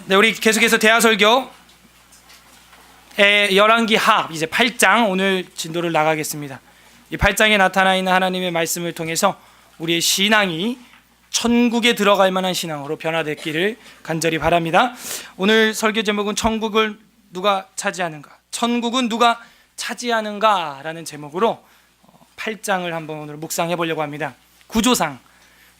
네, 우리 계속해서 대하설교 열왕기 하 이제 8장 오늘 진도를 나가겠습니다. 이 8장에 나타나 있는 하나님의 말씀을 통해서 우리의 신앙이 천국에 들어갈 만한 신앙으로 변화됐기를 간절히 바랍니다. 오늘 설교 제목은 천국을 누가 차지하는가, 천국은 누가 차지하는가 라는 제목으로 8장을 한번 오늘 묵상해 보려고 합니다. 구조상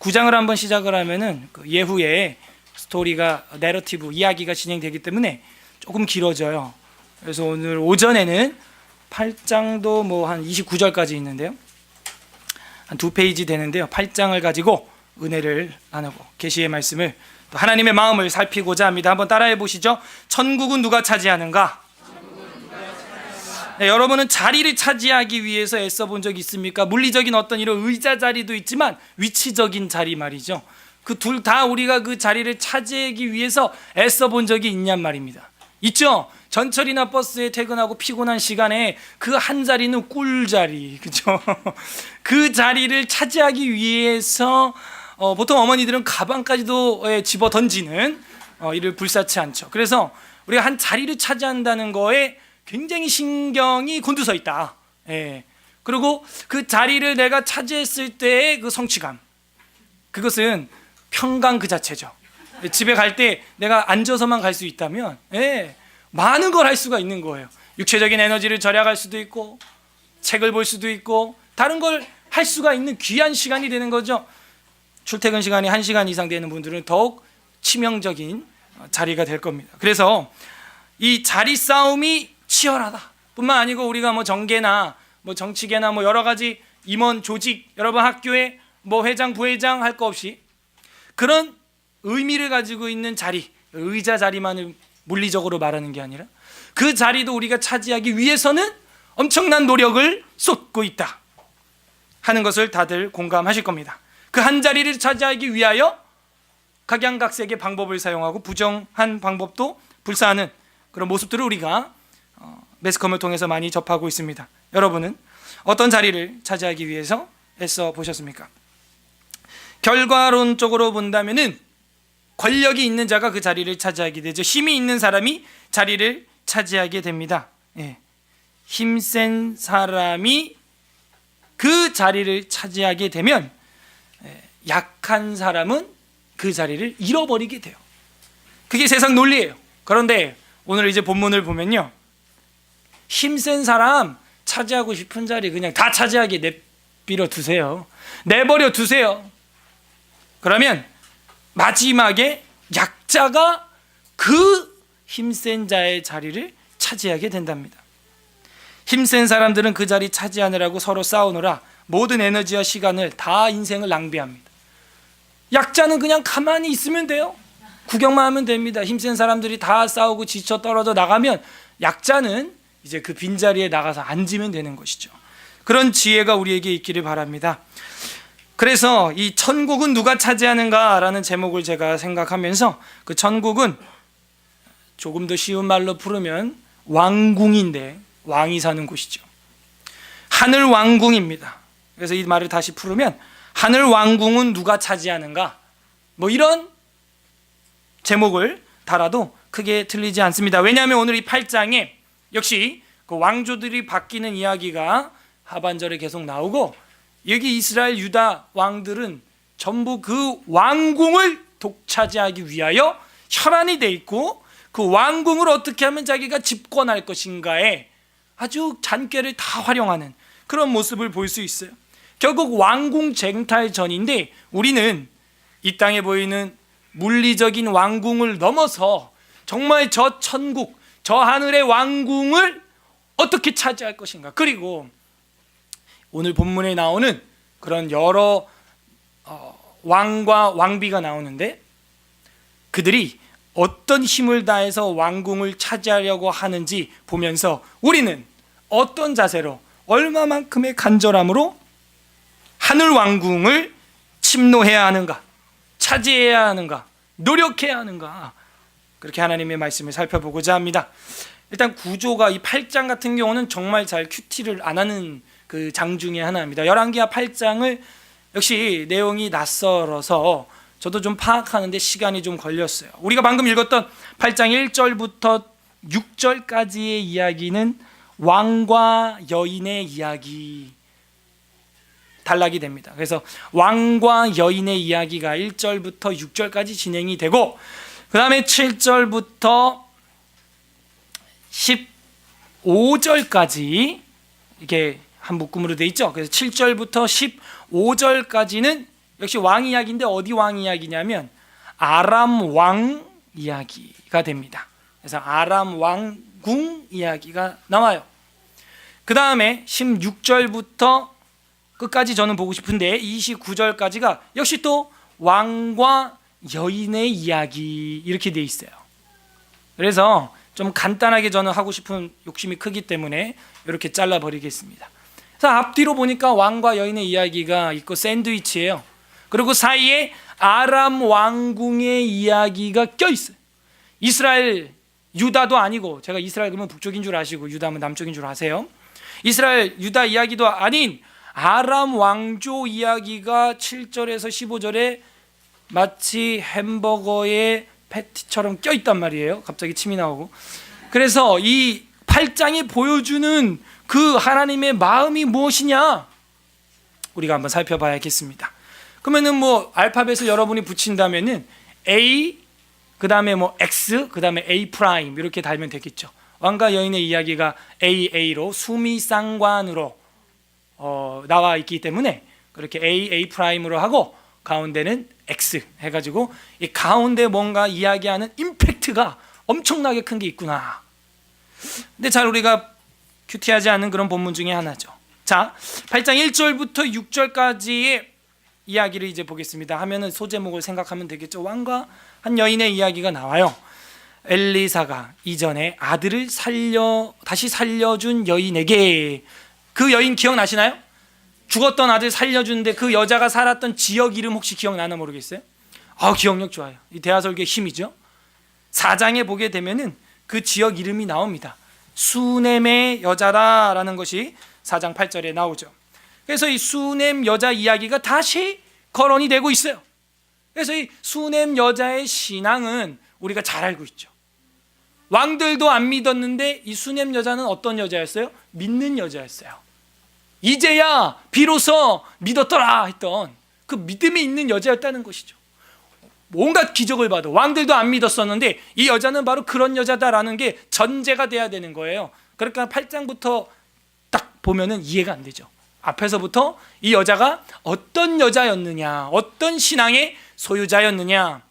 9장을 한번 시작을 하면은 그 예후의 스토리가 내러티브 이야기가 진행되기 때문에 조금 길어져요. 그래서 오늘 오전에는 8장도 뭐 한 29절까지 있는데요, 한 2페이지 되는데요, 8장을 가지고 은혜를 나누고 계시의 말씀을 또 하나님의 마음을 살피고자 합니다. 한번 따라해 보시죠. 천국은 누가 차지하는가? 네, 여러분은 자리를 차지하기 위해서 애써 본 적 있습니까? 물리적인 어떤 이런 의자 자리도 있지만 위치적인 자리 말이죠. 그 둘 다 우리가 그 자리를 차지하기 위해서 애써 본 적이 있냔 말입니다. 있죠? 전철이나 버스에 퇴근하고 피곤한 시간에 그 한 자리는 꿀자리, 그죠? 그 자리를 차지하기 위해서 보통 어머니들은 가방까지도 집어 던지는 이를 불사치 않죠. 그래서 우리가 한 자리를 차지한다는 거에 굉장히 신경이 곤두서 있다. 예. 그리고 그 자리를 내가 차지했을 때의 그 성취감, 그것은 평강 그 자체죠. 집에 갈 때 내가 앉아서만 갈 수 있다면 많은 걸 할 수가 있는 거예요. 육체적인 에너지를 절약할 수도 있고, 책을 볼 수도 있고, 다른 걸 할 수가 있는 귀한 시간이 되는 거죠. 출퇴근 시간이 1시간 이상 되는 분들은 더욱 치명적인 자리가 될 겁니다. 그래서 이 자리 싸움이 치열하다 뿐만 아니고, 우리가 뭐 정계나 뭐 정치계나 뭐 여러 가지 임원 조직, 여러분 학교에 뭐 회장 부회장 할 거 없이 그런 의미를 가지고 있는 자리, 의자 자리만을 물리적으로 말하는 게 아니라 그 자리도 우리가 차지하기 위해서는 엄청난 노력을 쏟고 있다 하는 것을 다들 공감하실 겁니다. 그 한 자리를 차지하기 위하여 각양각색의 방법을 사용하고 부정한 방법도 불사하는 그런 모습들을 우리가 매스컴을 통해서 많이 접하고 있습니다. 여러분은 어떤 자리를 차지하기 위해서 애써 보셨습니까? 결과론적으로 본다면은 권력이 있는 자가 그 자리를 차지하게 되죠. 힘이 있는 사람이 자리를 차지하게 됩니다. 힘센 사람이 그 자리를 차지하게 되면 약한 사람은 그 자리를 잃어버리게 돼요. 그게 세상 논리예요. 그런데 오늘 이제 본문을 보면요, 힘센 사람 차지하고 싶은 자리 그냥 다 차지하게 내버려 두세요. 내버려 두세요. 그러면 마지막에 약자가 그 힘센 자의 자리를 차지하게 된답니다. 힘센 사람들은 그 자리 차지하느라고 서로 싸우느라 모든 에너지와 시간을 다 인생을 낭비합니다. 약자는 그냥 가만히 있으면 돼요. 구경만 하면 됩니다. 힘센 사람들이 다 싸우고 지쳐 떨어져 나가면 약자는 이제 그 빈자리에 나가서 앉으면 되는 것이죠. 그런 지혜가 우리에게 있기를 바랍니다. 그래서 이 천국은 누가 차지하는가라는 제목을 제가 생각하면서, 그 천국은 조금 더 쉬운 말로 부르면 왕궁인데 왕이 사는 곳이죠. 하늘 왕궁입니다. 그래서 이 말을 다시 풀으면 하늘 왕궁은 누가 차지하는가, 뭐 이런 제목을 달아도 크게 틀리지 않습니다. 왜냐하면 오늘 이 8장에 역시 그 왕조들이 바뀌는 이야기가 하반절에 계속 나오고, 여기 이스라엘 유다 왕들은 전부 그 왕궁을 독차지하기 위하여 혈안이 돼 있고, 그 왕궁을 어떻게 하면 자기가 집권할 것인가에 아주 잔꾀를 다 활용하는 그런 모습을 볼 수 있어요. 결국 왕궁 쟁탈전인데, 우리는 이 땅에 보이는 물리적인 왕궁을 넘어서 정말 저 천국, 저 하늘의 왕궁을 어떻게 차지할 것인가, 그리고 오늘 본문에 나오는 그런 여러 왕과 왕비가 나오는데, 그들이 어떤 힘을 다해서 왕궁을 차지하려고 하는지 보면서 우리는 어떤 자세로, 얼마만큼의 간절함으로 하늘 왕궁을 침노해야 하는가, 차지해야 하는가, 노력해야 하는가, 그렇게 하나님의 말씀을 살펴보고자 합니다. 일단 구조가 이 8장 같은 경우는 정말 잘 큐티를 안 하는 그 장 중에 하나입니다. 열왕기하 8장을 역시 내용이 낯설어서 저도 좀 파악하는데 시간이 좀 걸렸어요. 우리가 방금 읽었던 8장 1절부터 6절까지의 이야기는 왕과 여인의 이야기, 단락이 됩니다. 그래서 왕과 여인의 이야기가 1절부터 6절까지 진행이 되고, 그 다음에 7절부터 15절까지 이게 한 묶음으로 되어 있죠. 그래서 7절부터 15절까지는 역시 왕 이야기인데, 어디 왕 이야기냐면 아람 왕 이야기가 됩니다. 그래서 아람 왕궁 이야기가 나와요. 그 다음에 16절부터 끝까지 저는 보고 싶은데 29절까지가 역시 또 왕과 여인의 이야기, 이렇게 돼 있어요. 그래서 좀 간단하게 저는 하고 싶은 욕심이 크기 때문에 이렇게 잘라버리겠습니다. 그래서 앞뒤로 보니까 왕과 여인의 이야기가 있고 샌드위치예요. 그리고 사이에 아람 왕궁의 이야기가 껴있어요. 이스라엘, 유다도 아니고, 제가 이스라엘 그러면 북쪽인 줄 아시고 유다면 남쪽인 줄 아세요. 이스라엘, 유다 이야기도 아닌 아람 왕조 이야기가 7절에서 15절에 마치 햄버거의 패티처럼 껴있단 말이에요. 갑자기 침이 나오고. 그래서 이 8장이 보여주는 그 하나님의 마음이 무엇이냐, 우리가 한번 살펴봐야겠습니다. 그러면은 뭐 알파벳을 여러분이 붙인다면은 A, 그 다음에 뭐 X, 그 다음에 A 프라임 이렇게 달면 되겠죠. 왕과 여인의 이야기가 AA로 수미상관으로 나와 있기 때문에 그렇게 A 프라임으로 하고 가운데는 X 해가지고 이 가운데 뭔가 이야기하는 임팩트가 엄청나게 큰 게 있구나. 근데 잘 우리가 큐티하지 않은 그런 본문 중에 하나죠. 자, 8장 1절부터 6절까지의 이야기를 이제 보겠습니다. 하면은 소제목을 생각하면 되겠죠. 왕과 한 여인의 이야기가 나와요. 엘리사가 이전에 아들을 다시 살려준 여인에게, 그 여인 기억나시나요? 죽었던 아들 살려주는데 그 여자가 살았던 지역 이름 혹시 기억나나 모르겠어요? 기억력 좋아요. 이 대하설교의 힘이죠. 4장에 보게 되면은 그 지역 이름이 나옵니다. 수넴의 여자다라는 것이 4장 8절에 나오죠. 그래서 이 수넴 여자 이야기가 다시 거론이 되고 있어요. 그래서 이 수넴 여자의 신앙은 우리가 잘 알고 있죠. 왕들도 안 믿었는데 이 수넴 여자는 어떤 여자였어요? 믿는 여자였어요. 이제야 비로소 믿었더라 했던 그 믿음이 있는 여자였다는 것이죠. 온갖 기적을 봐도 왕들도 안 믿었었는데 이 여자는 바로 그런 여자다라는 게 전제가 돼야 되는 거예요. 그러니까 8장부터 딱 보면은 이해가 안 되죠. 앞에서부터 이 여자가 어떤 여자였느냐, 어떤 신앙의 소유자였느냐,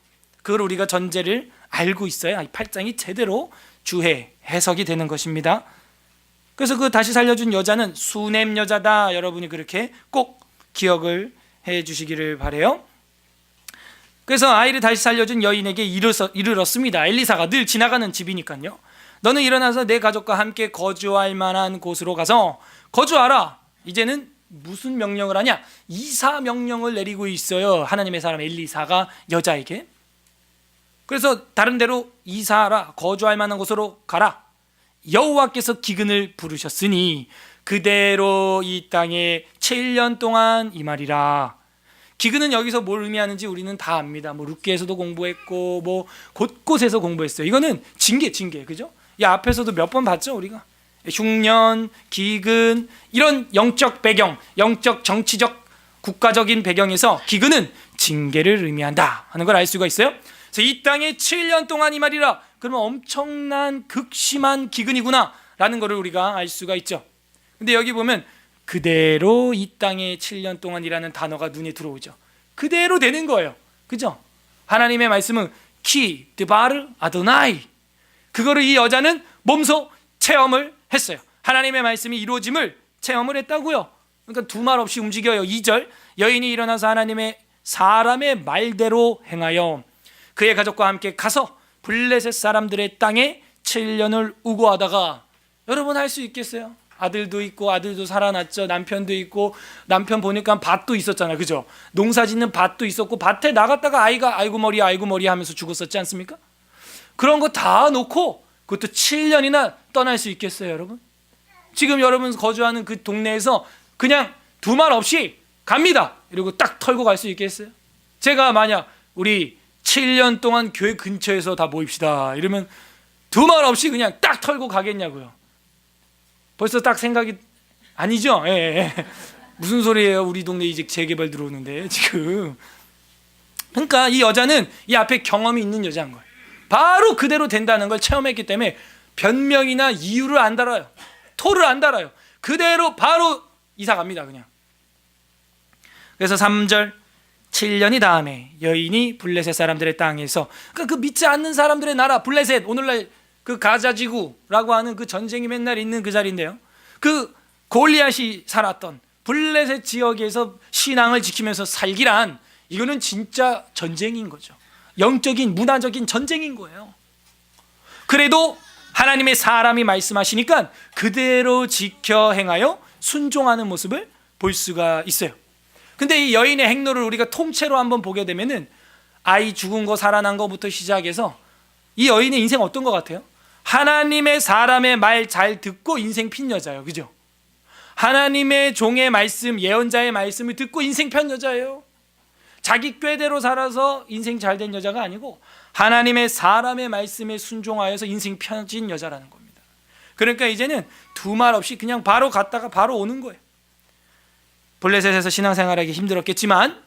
그걸 우리가 전제를 알고 있어야 이 8장이 제대로 주해 해석이 되는 것입니다. 그래서 그 다시 살려준 여자는 수넴 여자다. 여러분이 그렇게 꼭 기억을 해 주시기를 바라요. 그래서 아이를 다시 살려준 여인에게 이르렀습니다. 엘리사가 늘 지나가는 집이니까요. 너는 일어나서 내 가족과 함께 거주할 만한 곳으로 가서 거주하라. 이제는 무슨 명령을 하냐? 이사 명령을 내리고 있어요. 하나님의 사람 엘리사가 여자에게. 그래서 다른 데로 이사하라. 거주할 만한 곳으로 가라. 여호와께서 기근을 부르셨으니 그대로 이 땅에 7년 동안 이 말이라. 기근은 여기서 뭘 의미하는지 우리는 다 압니다. 뭐 룻기에서도 공부했고 뭐 곳곳에서 공부했어요. 이거는 징계, 그죠? 이 앞에서도 몇 번 봤죠, 우리가. 흉년, 기근, 이런 영적 배경, 영적 정치적 국가적인 배경에서 기근은 징계를 의미한다 하는 걸 알 수가 있어요. 그래서 이 땅에 7년 동안 이 말이라. 그러면 엄청난 극심한 기근이구나 라는 것을 우리가 알 수가 있죠. 근데 여기 보면 그대로 이 땅에 7년 동안이라는 단어가 눈에 들어오죠. 그대로 되는 거예요. 그죠? 하나님의 말씀은 키 드바르 아도나이, 그거를 이 여자는 몸소 체험을 했어요. 하나님의 말씀이 이루어짐을 체험을 했다고요. 그러니까 두 말 없이 움직여요. 2절, 여인이 일어나서 하나님의 사람의 말대로 행하여 그의 가족과 함께 가서 블레셋 사람들의 땅에 7년을 우고하다가, 여러분 할 수 있겠어요? 아들도 있고 아들도 살아났죠. 남편도 있고, 남편 보니까 밭도 있었잖아요. 그죠? 농사 짓는 밭도 있었고, 밭에 나갔다가 아이가 아이고 머리 하면서 죽었었지 않습니까? 그런 거 다 놓고 그것도 7년이나 떠날 수 있겠어요, 여러분? 지금 여러분 거주하는 그 동네에서 그냥 두 말 없이 갑니다 이러고 딱 털고 갈 수 있겠어요? 제가 만약 우리 7년 동안 교회 근처에서 다 모입시다 이러면 두말 없이 그냥 딱 털고 가겠냐고요. 벌써 딱 생각이 아니죠? 예, 예. 무슨 소리예요? 우리 동네 이제 재개발 들어오는데 지금. 그러니까 이 여자는 이 앞에 경험이 있는 여자인 거예요. 바로 그대로 된다는 걸 체험했기 때문에 변명이나 이유를 안 달아요. 토를 안 달아요. 그대로 바로 이사 갑니다 그냥. 그래서 3절 7년이 다음에 여인이 블레셋 사람들의 땅에서, 그러니까 그 믿지 않는 사람들의 나라 블레셋, 오늘날 그 가자지구라고 하는 그 전쟁이 맨날 있는 그 자리인데요, 그 골리앗이 살았던 블레셋 지역에서 신앙을 지키면서 살기란, 이거는 진짜 전쟁인 거죠. 영적인 문화적인 전쟁인 거예요. 그래도 하나님의 사람이 말씀하시니까 그대로 지켜 행하여 순종하는 모습을 볼 수가 있어요. 근데 이 여인의 행로를 우리가 통째로 한번 보게 되면은 아이 죽은 거 살아난 거부터 시작해서 이 여인의 인생 어떤 것 같아요? 하나님의 사람의 말 잘 듣고 인생 핀 여자예요. 그죠? 하나님의 종의 말씀, 예언자의 말씀을 듣고 인생 편 여자예요. 자기 꾀대로 살아서 인생 잘 된 여자가 아니고 하나님의 사람의 말씀에 순종하여서 인생 펴진 여자라는 겁니다. 그러니까 이제는 두말 없이 그냥 바로 갔다가 바로 오는 거예요. 블레셋에서 신앙생활하기 힘들었겠지만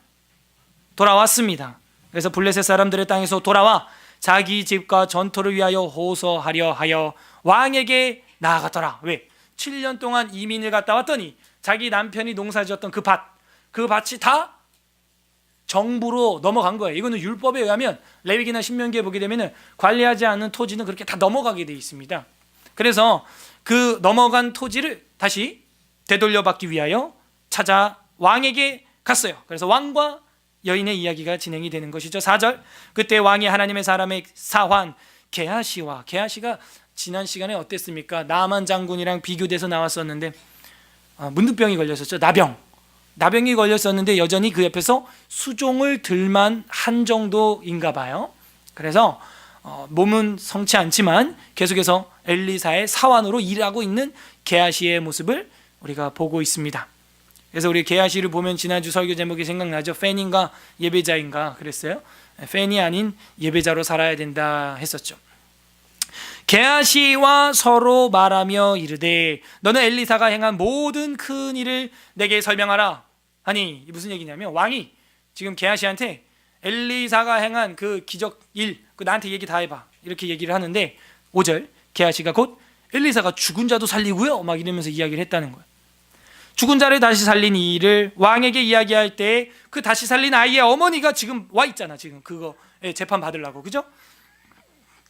돌아왔습니다. 그래서 블레셋 사람들의 땅에서 돌아와 자기 집과 전토를 위하여 호소하려 하여 왕에게 나아갔더라. 왜? 7년 동안 이민을 갔다 왔더니 자기 남편이 농사지었던 그 밭이 다 정부로 넘어간 거예요. 이거는 율법에 의하면 레위기나 신명기에 보게 되면 관리하지 않는 토지는 그렇게 다 넘어가게 되어 있습니다. 그래서 그 넘어간 토지를 다시 되돌려받기 위하여 찾아 왕에게 갔어요. 그래서 왕과 여인의 이야기가 진행이 되는 것이죠. 4절, 그때 왕이 하나님의 사람의 사환 게하시와, 게하시가 지난 시간에 어땠습니까? 나만 장군이랑 비교돼서 나왔었는데 문둥병이 걸렸었죠. 나병이 걸렸었는데 여전히 그 옆에서 수종을 들만 한 정도인가 봐요. 그래서 몸은 성치 않지만 계속해서 엘리사의 사환으로 일하고 있는 게하시의 모습을 우리가 보고 있습니다. 그래서 우리 게하시를 보면 지난주 설교 제목이 생각나죠. 팬인가 예배자인가 그랬어요. 팬이 아닌 예배자로 살아야 된다 했었죠. 게하시와 서로 말하며 이르되 너는 엘리사가 행한 모든 큰 일을 내게 설명하라. 아니 무슨 얘기냐면 왕이 지금 게하시한테 엘리사가 행한 그 기적 일, 그 나한테 얘기 다 해봐 이렇게 얘기를 하는데 5절, 게하시가 곧 엘리사가 죽은 자도 살리고요 막 이러면서 이야기를 했다는 거예요. 죽은 자를 다시 살린 이 일을 왕에게 이야기할 때 그 다시 살린 아이의 어머니가 지금 와 있잖아. 지금 그거 재판 받으려고, 그죠?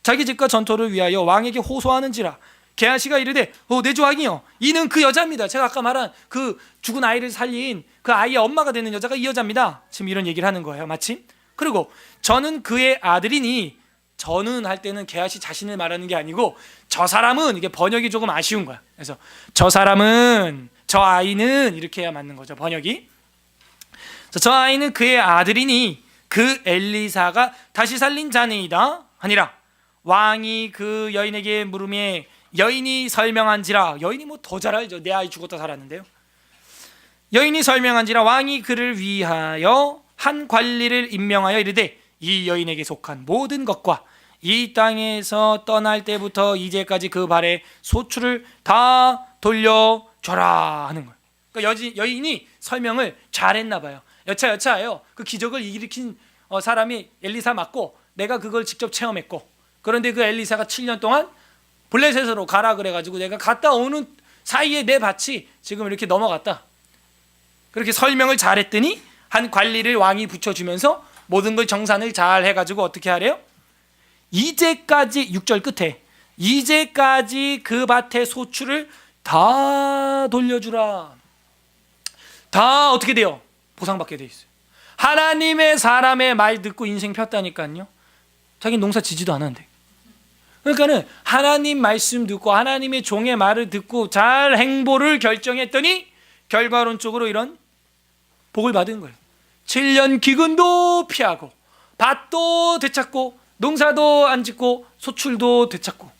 자기 집과 전토를 위하여 왕에게 호소하는지라. 게하시가 이르되 내 조왕이요, 이는 그 여자입니다. 제가 아까 말한 그 죽은 아이를 살린 그 아이의 엄마가 되는 여자가 이 여자입니다. 지금 이런 얘기를 하는 거예요 마침. 그리고 저는 그의 아들이니, 저는 할 때는 게하시 자신을 말하는 게 아니고 저 사람은, 이게 번역이 조금 아쉬운 거야. 그래서 저 사람은, 저 아이는 이렇게 해야 맞는 거죠 번역이. 저 아이는 그의 아들이니 그 엘리사가 다시 살린 자니이다 하니라. 왕이 그 여인에게 물음에 여인이 설명한지라. 여인이 뭐 더 잘 알죠. 내 아이 죽었다 살았는데요. 여인이 설명한지라 왕이 그를 위하여 한 관리를 임명하여 이르되 이 여인에게 속한 모든 것과 이 땅에서 떠날 때부터 이제까지 그 발에 소출을 다 돌려줘라 하는 거예요. 그러니까 여인이 설명을 잘했나 봐요. 여차여차예요. 그 기적을 일으킨 사람이 엘리사 맞고 내가 그걸 직접 체험했고, 그런데 그 엘리사가 7년 동안 블레셋으로 가라 그래가지고 내가 갔다 오는 사이에 내 밭이 지금 이렇게 넘어갔다. 그렇게 설명을 잘했더니 한 관리를 왕이 붙여주면서 모든 걸 정산을 잘 해가지고 어떻게 하래요? 이제까지 6절 끝에 이제까지 그 밭의 소출을 다 돌려주라. 다 어떻게 돼요? 보상받게 돼 있어요. 하나님의 사람의 말 듣고 인생 폈다니까요. 자기는 농사 지지도 않았는데. 그러니까는 하나님 말씀 듣고 하나님의 종의 말을 듣고 잘 행보를 결정했더니 결과론적으로 이런 복을 받은 거예요. 7년 기근도 피하고 밭도 되찾고 농사도 안 짓고 소출도 되찾고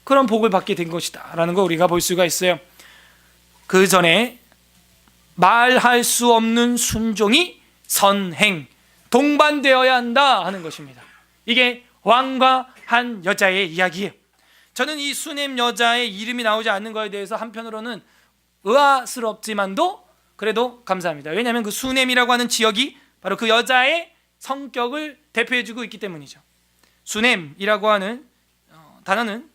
그런 복을 받게 된 것이다 라는 거 우리가 볼 수가 있어요. 그 전에 말할 수 없는 순종이 선행, 동반되어야 한다 하는 것입니다. 이게 왕과 한 여자의 이야기예요. 저는 이 수넴 여자의 이름이 나오지 않는 것에 대해서 한편으로는 의아스럽지만도 그래도 감사합니다. 왜냐하면 그 수넴이라고 하는 지역이 바로 그 여자의 성격을 대표해주고 있기 때문이죠. 수넴이라고 하는 단어는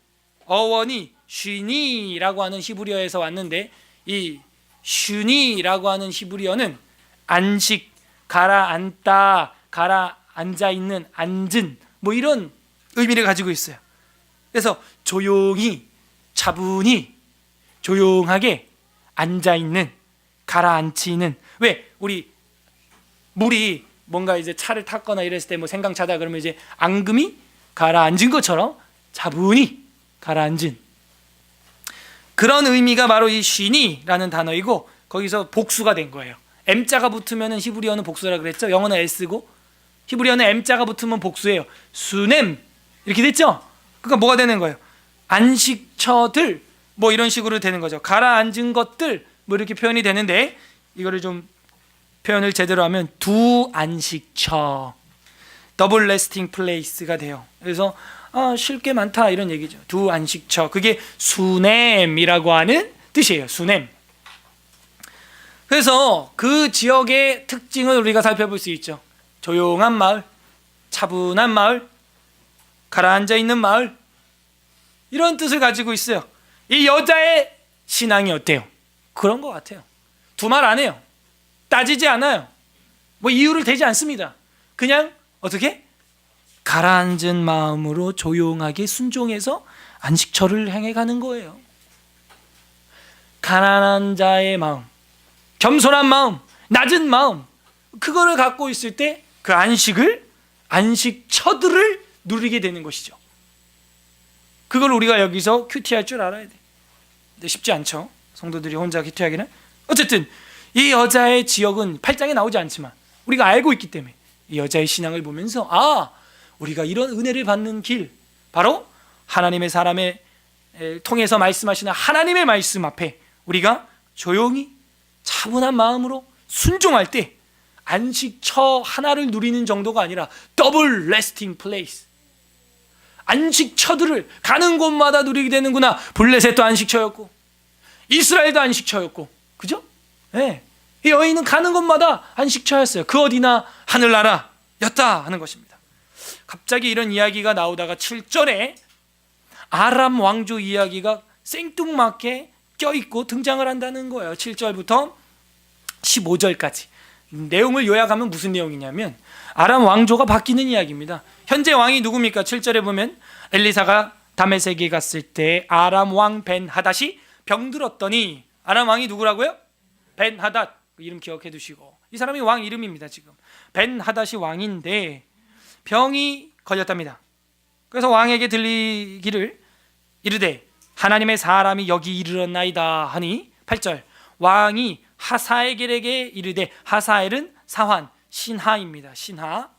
어원이 슈니라고 하는 히브리어에서 왔는데, 이 슈니라고 하는 히브리어는 안식, 가라앉다, 가라앉아있는, 앉은 뭐 이런 의미를 가지고 있어요. 그래서 조용히, 차분히, 조용하게 앉아있는, 가라앉히는. 왜? 우리 물이 뭔가 이제 차를 탔거나 이랬을 때 뭐 생강차다 그러면 이제 앙금이 가라앉은 것처럼 차분히 가라앉은 그런 의미가 바로 이 쉬니라는 단어이고, 거기서 복수가 된 거예요. M자가 붙으면 히브리어는 복수라 그랬죠. 영어는 S고 히브리어는 M자가 붙으면 복수예요. 수넴 이렇게 됐죠. 그러니까 뭐가 되는 거예요? 안식처들 뭐 이런 식으로 되는 거죠. 가라앉은 것들 뭐 이렇게 표현이 되는데, 이거를 좀 표현을 제대로 하면 두 안식처, 더블 레스팅 플레이스가 돼요. 그래서 쉴 게 많다 이런 얘기죠. 두 안식처, 그게 수넴이라고 하는 뜻이에요. 수넴. 그래서 그 지역의 특징을 우리가 살펴볼 수 있죠. 조용한 마을, 차분한 마을, 가라앉아 있는 마을, 이런 뜻을 가지고 있어요. 이 여자의 신앙이 어때요? 그런 것 같아요. 두말 안 해요. 따지지 않아요. 뭐 이유를 대지 않습니다. 그냥 어떻게? 가라앉은 마음으로 조용하게 순종해서 안식처를 행해가는 거예요. 가난한 자의 마음, 겸손한 마음, 낮은 마음, 그거를 갖고 있을 때 그 안식처들을 누리게 되는 것이죠. 그걸 우리가 여기서 큐티할 줄 알아야 돼. 근데 쉽지 않죠. 성도들이 혼자 큐티하기는. 어쨌든 이 여자의 지역은 8장에 나오지 않지만 우리가 알고 있기 때문에 이 여자의 신앙을 보면서 우리가 이런 은혜를 받는 길, 바로 하나님의 사람의 통해서 말씀하시는 하나님의 말씀 앞에 우리가 조용히 차분한 마음으로 순종할 때 안식처 하나를 누리는 정도가 아니라 더블 레스팅 플레이스, 안식처들을 가는 곳마다 누리게 되는구나. 블레셋도 안식처였고 이스라엘도 안식처였고, 그죠? 네. 이 여인은 가는 곳마다 안식처였어요. 그 어디나 하늘나라였다 하는 것입니다. 갑자기 이런 이야기가 나오다가 7절에 아람 왕조 이야기가 생뚱맞게 껴있고 등장을 한다는 거예요. 7절부터 15절까지 내용을 요약하면 무슨 내용이냐면 아람 왕조가 바뀌는 이야기입니다. 현재 왕이 누굽니까? 7절에 보면 엘리사가 다메섹에 갔을 때 아람 왕 벤하닷이 병들었더니, 아람 왕이 누구라고요? 벤하닷. 그 이름 기억해 두시고, 이 사람이 왕 이름입니다. 지금 벤하닷이 왕인데 병이 걸렸답니다. 그래서 왕에게 들리기를 이르되 하나님의 사람이 여기 이르렀나이다 하니, 8절 왕이 하사엘에게 이르되, 하사엘은 사환 신하입니다. 신하.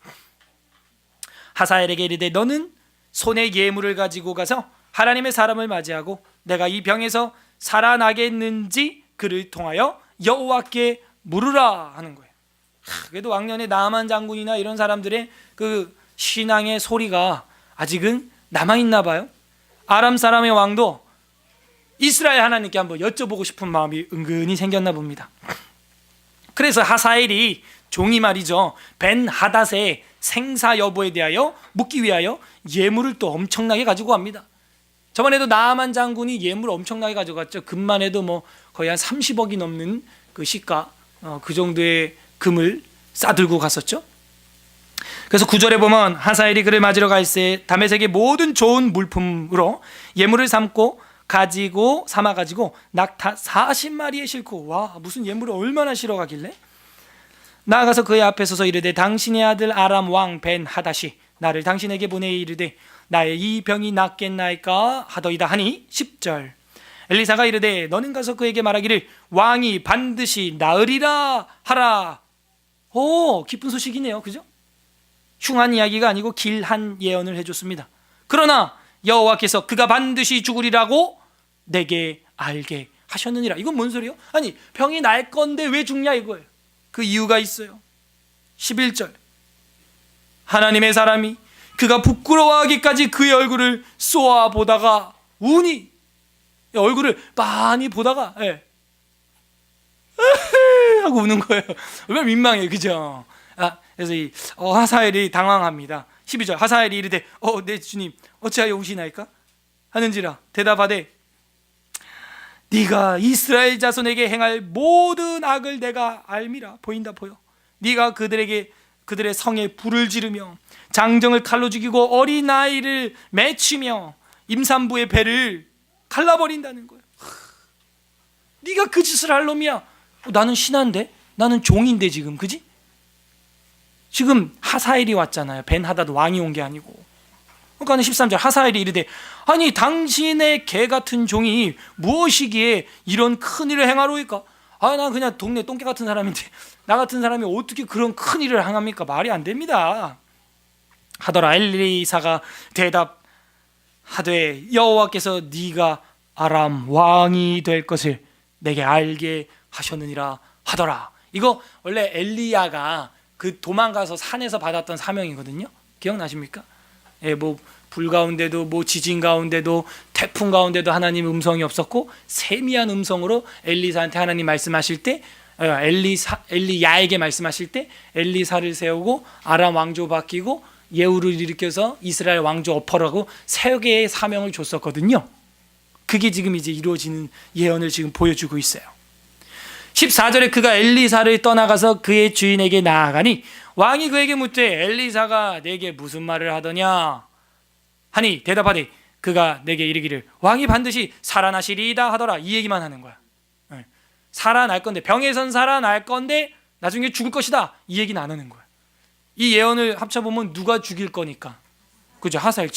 하사엘에게 이르되 너는 손에 예물을 가지고 가서 하나님의 사람을 맞이하고 내가 이 병에서 살아나겠는지 그를 통하여 여호와께 물으라 하는 거예요. 그래도 왕년에 나만 장군이나 이런 사람들의 그 신앙의 소리가 아직은 남아있나 봐요. 아람 사람의 왕도 이스라엘 하나님께 한번 여쭤보고 싶은 마음이 은근히 생겼나 봅니다. 그래서 하사엘이 종이 말이죠, 벤하닷의 생사 여부에 대하여 묻기 위하여 예물을 또 엄청나게 가지고 갑니다. 저번에도 나아만 장군이 예물 엄청나게 가져갔죠. 금만 해도 뭐 거의 한 30억이 넘는 그 시가, 그 정도의 금을 싸들고 갔었죠. 그래서 9절에 보면 하사엘이 그를 맞으러 갈새 다메섹의 모든 좋은 물품으로 예물을 삼아가지고 낙타 40마리에 싣고, 와, 무슨 예물을 얼마나 실어 가길래? 나아가서 그의 앞에 서서 이르되 당신의 아들 아람 왕 벤하닷이 나를 당신에게 보내 이르되 나의 이 병이 낫겠나이까 하더이다 하니, 10절 엘리사가 이르되 너는 가서 그에게 말하기를 왕이 반드시 나으리라 하라. 오, 기쁜 소식이네요. 그죠? 흉한 이야기가 아니고 길한 예언을 해줬습니다. 그러나 여호와께서 그가 반드시 죽으리라고 내게 알게 하셨느니라. 이건 뭔 소리요? 아니, 병이 날 건데 왜 죽냐 이거예요. 그 이유가 있어요. 11절 하나님의 사람이 그가 부끄러워하기까지 그의 얼굴을 쏘아보다가 우니, 얼굴을 많이 보다가 하고 우는 거예요. 얼마나 민망해, 그죠? 그래서 이 하사엘이 당황합니다. 12절 하사엘이 이르되 내 주님 어찌하여 우시나이까 하는지라 대답하되 네가 이스라엘 자손에게 행할 모든 악을 내가 알미라. 보인다 보여. 네가 그들의 성에 불을 지르며 장정을 칼로 죽이고 어린아이를 맺히며 임산부의 배를 갈라버린다는 거예요. 네가 그 짓을 할 놈이야. 나는 신하인데, 나는 종인데 지금, 그지? 지금 하사엘이 왔잖아요. 벤하닷 왕이 온 게 아니고. 그러니까 13절 하사엘이 이르되 아니 당신의 개 같은 종이 무엇이기에 이런 큰 일을 행하로이까? 난 그냥 동네 똥개 같은 사람인데 나 같은 사람이 어떻게 그런 큰 일을 행합니까? 말이 안 됩니다. 하더라. 엘리사가 대답하되 여호와께서 네가 아람 왕이 될 것을 내게 알게 하셨느니라 하더라. 이거 원래 엘리야가 그 도망가서 산에서 받았던 사명이거든요. 기억나십니까? 뭐 불 가운데도 뭐 지진 가운데도 태풍 가운데도 하나님 음성이 없었고 세미한 음성으로 엘리사한테 하나님 말씀하실 때 엘리야에게 말씀하실 때 엘리사를 세우고 아람 왕조 바뀌고 예후를 일으켜서 이스라엘 왕조 엎어라고 세 개의 사명을 줬었거든요. 그게 지금 이제 이루어지는 예언을 지금 보여주고 있어요. 14절에 그가 엘리사를 떠나가서 그의 주인에게 나아가니 왕이 그에게 묻되 엘리사가 내게 무슨 말을 하더냐 하니 대답하되 그가 내게 이르기를 왕이 반드시 살아나시리이다 하더라. 이 얘기만 하는 거야. 살아날 건데, 병에선 살아날 건데 나중에 죽을 것이다, 이 얘기는 안 하는 거야. 이 예언을 합쳐보면 누가 죽일 거니까, 그죠? 하사엘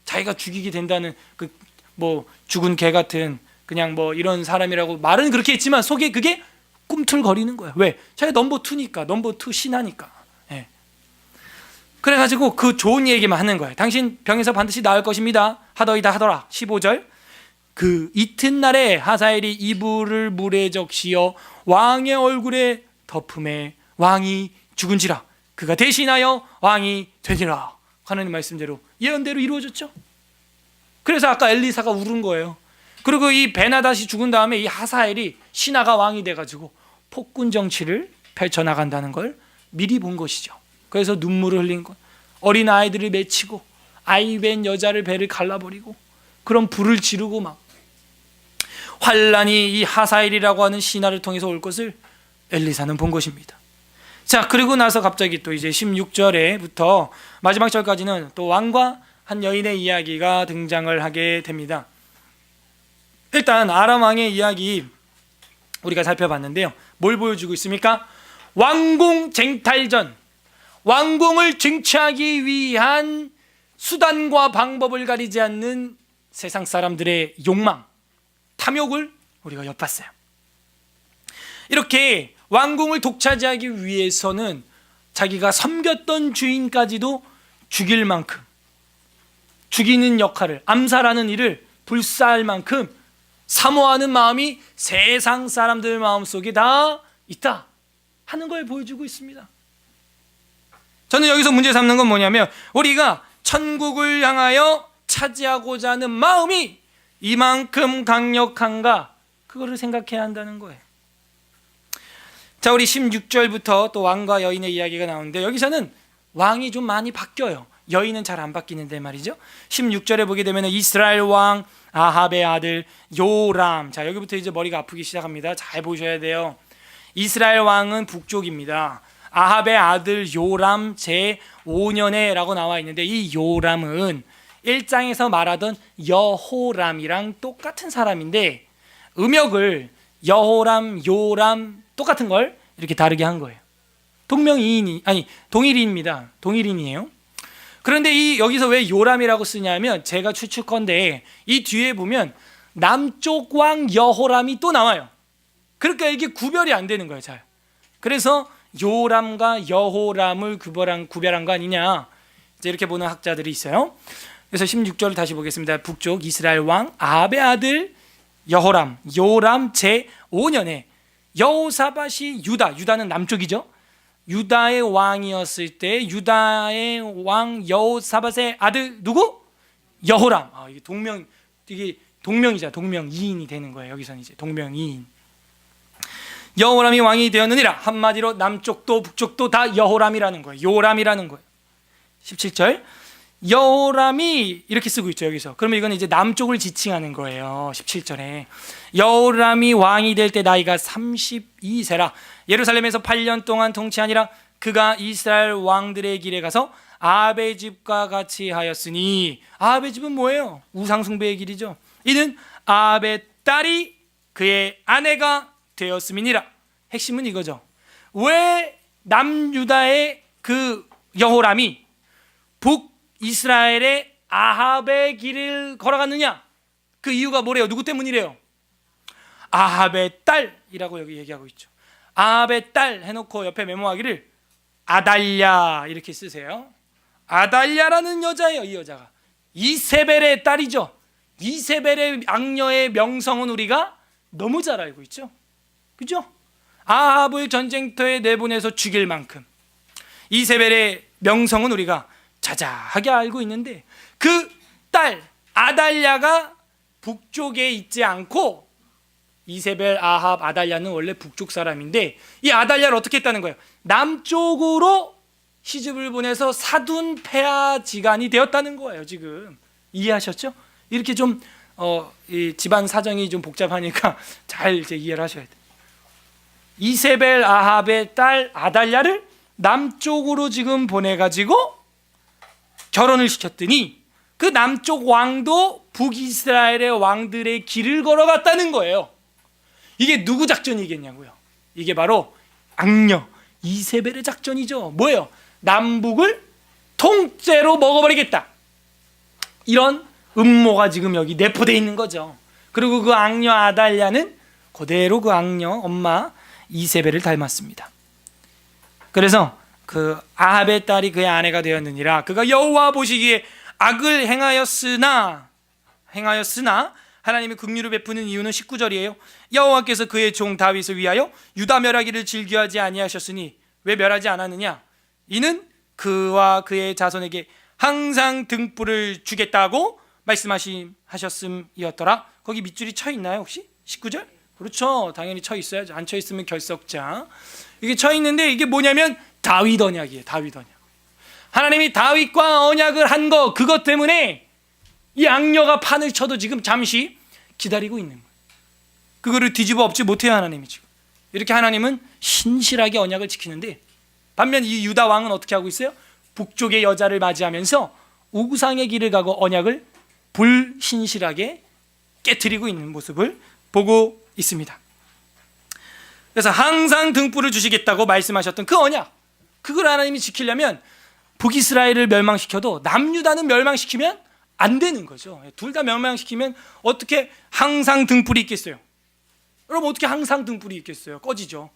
자기가 죽이게 된다는 그 뭐 죽은 개 같은 그냥 뭐 이런 사람이라고 말은 그렇게 했지만 속에 그게 꿈틀거리는 거야. 왜? 자기가 넘버 2니까, 넘버 2 신하니까. 그래가지고 그 좋은 얘기만 하는 거예요. 당신 병에서 반드시 나을 것입니다 하더이다 하더라. 15절 그 이튿날에 하사엘이 이불을 물에 적시어 왕의 얼굴에 덮음에 왕이 죽은지라 그가 대신하여 왕이 되니라. 하나님 말씀대로 예언대로 이루어졌죠. 그래서 아까 엘리사가 울은 거예요. 그리고 이 베나닷이 죽은 다음에 이 하사엘이 신하가 왕이 돼가지고 폭군 정치를 펼쳐나간다는 걸 미리 본 것이죠. 그래서 눈물을 흘린 것, 어린 아이들을 맺히고 아이벤 여자를 배를 갈라버리고 그런 불을 지르고 막 환란이 이 하사엘이라고 하는 신하를 통해서 올 것을 엘리사는 본 것입니다. 자, 그리고 나서 갑자기 또 이제 16절에부터 마지막 절까지는 또 왕과 한 여인의 이야기가 등장을 하게 됩니다. 일단 아람 왕의 이야기 우리가 살펴봤는데요. 뭘 보여주고 있습니까? 왕궁 쟁탈전, 왕궁을 쟁취하기 위한 수단과 방법을 가리지 않는 세상 사람들의 욕망, 탐욕을 우리가 엿봤어요. 이렇게 왕궁을 독차지하기 위해서는 자기가 섬겼던 주인까지도 죽일 만큼, 죽이는 역할을, 암살하는 일을 불사할 만큼 사모하는 마음이 세상 사람들 마음속에 다 있다 하는 걸 보여주고 있습니다. 저는 여기서 문제 삼는 건 뭐냐면 우리가 천국을 향하여 차지하고자 하는 마음이 이만큼 강력한가, 그거를 생각해야 한다는 거예요. 자, 우리 16절부터 또 왕과 여인의 이야기가 나오는데 여기서는 왕이 좀 많이 바뀌어요. 여인은 잘 안 바뀌는데 말이죠. 16절에 보게 되면 이스라엘 왕 아합의 아들 요람. 자, 여기부터 이제 머리가 아프기 시작합니다. 잘 보셔야 돼요. 이스라엘 왕은 북쪽입니다. 아합의 아들 요람 제5년에 라고 나와 있는데 이 요람은 1장에서 말하던 여호람이랑 똑같은 사람인데 음역을 여호람, 요람 똑같은 걸 이렇게 다르게 한 거예요. 동일인입니다. 동일인이에요. 그런데 이 여기서 왜 요람이라고 쓰냐면 제가 추측컨대 이 뒤에 보면 남쪽 왕 여호람이 또 나와요. 그러니까 이게 구별이 안 되는 거예요. 잘. 그래서 요람과 여호람을 구별한 거 아니냐, 이제 이렇게 보는 학자들이 있어요. 그래서 16절을 다시 보겠습니다. 북쪽 이스라엘 왕 아합의 아들 여호람, 요람 제5년에 여호사밧이 유다는 남쪽이죠. 유다의 왕이었을 때 유다의 왕 여호사밧의 아들 누구? 여호람. 이게 동명이자 동명이인이 되는 거예요. 여기서는 이제 동명이인. 여호람이 왕이 되었느니라. 한마디로 남쪽도 북쪽도 다 여호람이라는 거예요. 요람이라는 거예요. 17절. 여호람이 이렇게 쓰고 있죠, 여기서. 그러면 이건 이제 남쪽을 지칭하는 거예요. 17절에 여호람이 왕이 될 때 나이가 32세라. 예루살렘에서 8년 동안 통치하니라. 그가 이스라엘 왕들의 길에 가서 아합의 집과 같이 하였으니. 아합의 집은 뭐예요? 우상숭배의 길이죠. 이는 아합의 딸이 그의 아내가 되었음이니라. 핵심은 이거죠. 왜 남유다의 그 여호람이 북이스라엘의 아합의 길을 걸어갔느냐? 그 이유가 뭐래요? 누구 때문이래요? 아합의 딸이라고 여기 얘기하고 있죠. 아합의 딸 해놓고 옆에 메모하기를 아달랴 이렇게 쓰세요. 아달랴라는 여자예요. 이 여자가 이세벨의 딸이죠. 이세벨의 악녀의 명성은 우리가 너무 잘 알고 있죠. 그죠? 아합을 전쟁터에 내보내서 죽일 만큼 이세벨의 명성은 우리가 자자하게 알고 있는데, 그 딸 아달랴가 북쪽에 있지 않고, 이세벨, 아합, 아달랴는 원래 북쪽 사람인데 이 아달랴를 어떻게 했다는 거예요? 남쪽으로 시집을 보내서 사둔 폐하지간이 되었다는 거예요. 지금 이해하셨죠? 이렇게 좀 이 집안 사정이 좀 복잡하니까 잘 이제 이해를 하셔야 돼요. 이세벨 아합의 딸 아달랴를 남쪽으로 지금 보내가지고 결혼을 시켰더니 그 남쪽 왕도 북이스라엘의 왕들의 길을 걸어갔다는 거예요. 이게 누구 작전이겠냐고요? 이게 바로 악녀 이세벨의 작전이죠. 뭐예요? 남북을 통째로 먹어버리겠다, 이런 음모가 지금 여기 내포되어 있는 거죠. 그리고 그 악녀 아달랴는 그대로 그 악녀 엄마 이세벨을 닮았습니다. 그래서 그 아합의 딸이 그의 아내가 되었느니라. 그가 여호와 보시기에 악을 행하였으나 하나님이 긍휼을 베푸는 이유는 19절이에요. 여호와께서 그의 종 다윗을 위하여 유다 멸하기를 즐겨하지 아니하셨으니. 왜 멸하지 않았느냐? 이는 그와 그의 자손에게 항상 등불을 주겠다고 말씀하셨음이었더라. 거기 밑줄이 쳐 있나요 혹시? 19절? 그렇죠, 당연히 쳐 있어야죠. 안 쳐 있으면 결석자. 이게 쳐 있는데 이게 뭐냐면 다윗 언약이에요. 다윗 언약. 하나님이 다윗과 언약을 한 거, 그것 때문에 이 악녀가 판을 쳐도 지금 잠시 기다리고 있는 거예요. 그거를 뒤집어 엎지 못해요, 하나님이 지금. 이렇게 하나님은 신실하게 언약을 지키는데, 반면 이 유다 왕은 어떻게 하고 있어요? 북쪽의 여자를 맞이하면서 우상의 길을 가고 언약을 불신실하게 깨트리고 있는 모습을 보고 있습니다. 그래서 항상 등불을 주시겠다고 말씀하셨던 그 언약, 그걸 하나님이 지키려면 북이스라엘을 멸망시켜도 남유다는 멸망시키면 안 되는 거죠. 둘 다 멸망시키면 어떻게 항상 등불이 있겠어요? 여러분, 어떻게 항상 등불이 있겠어요? 꺼지죠.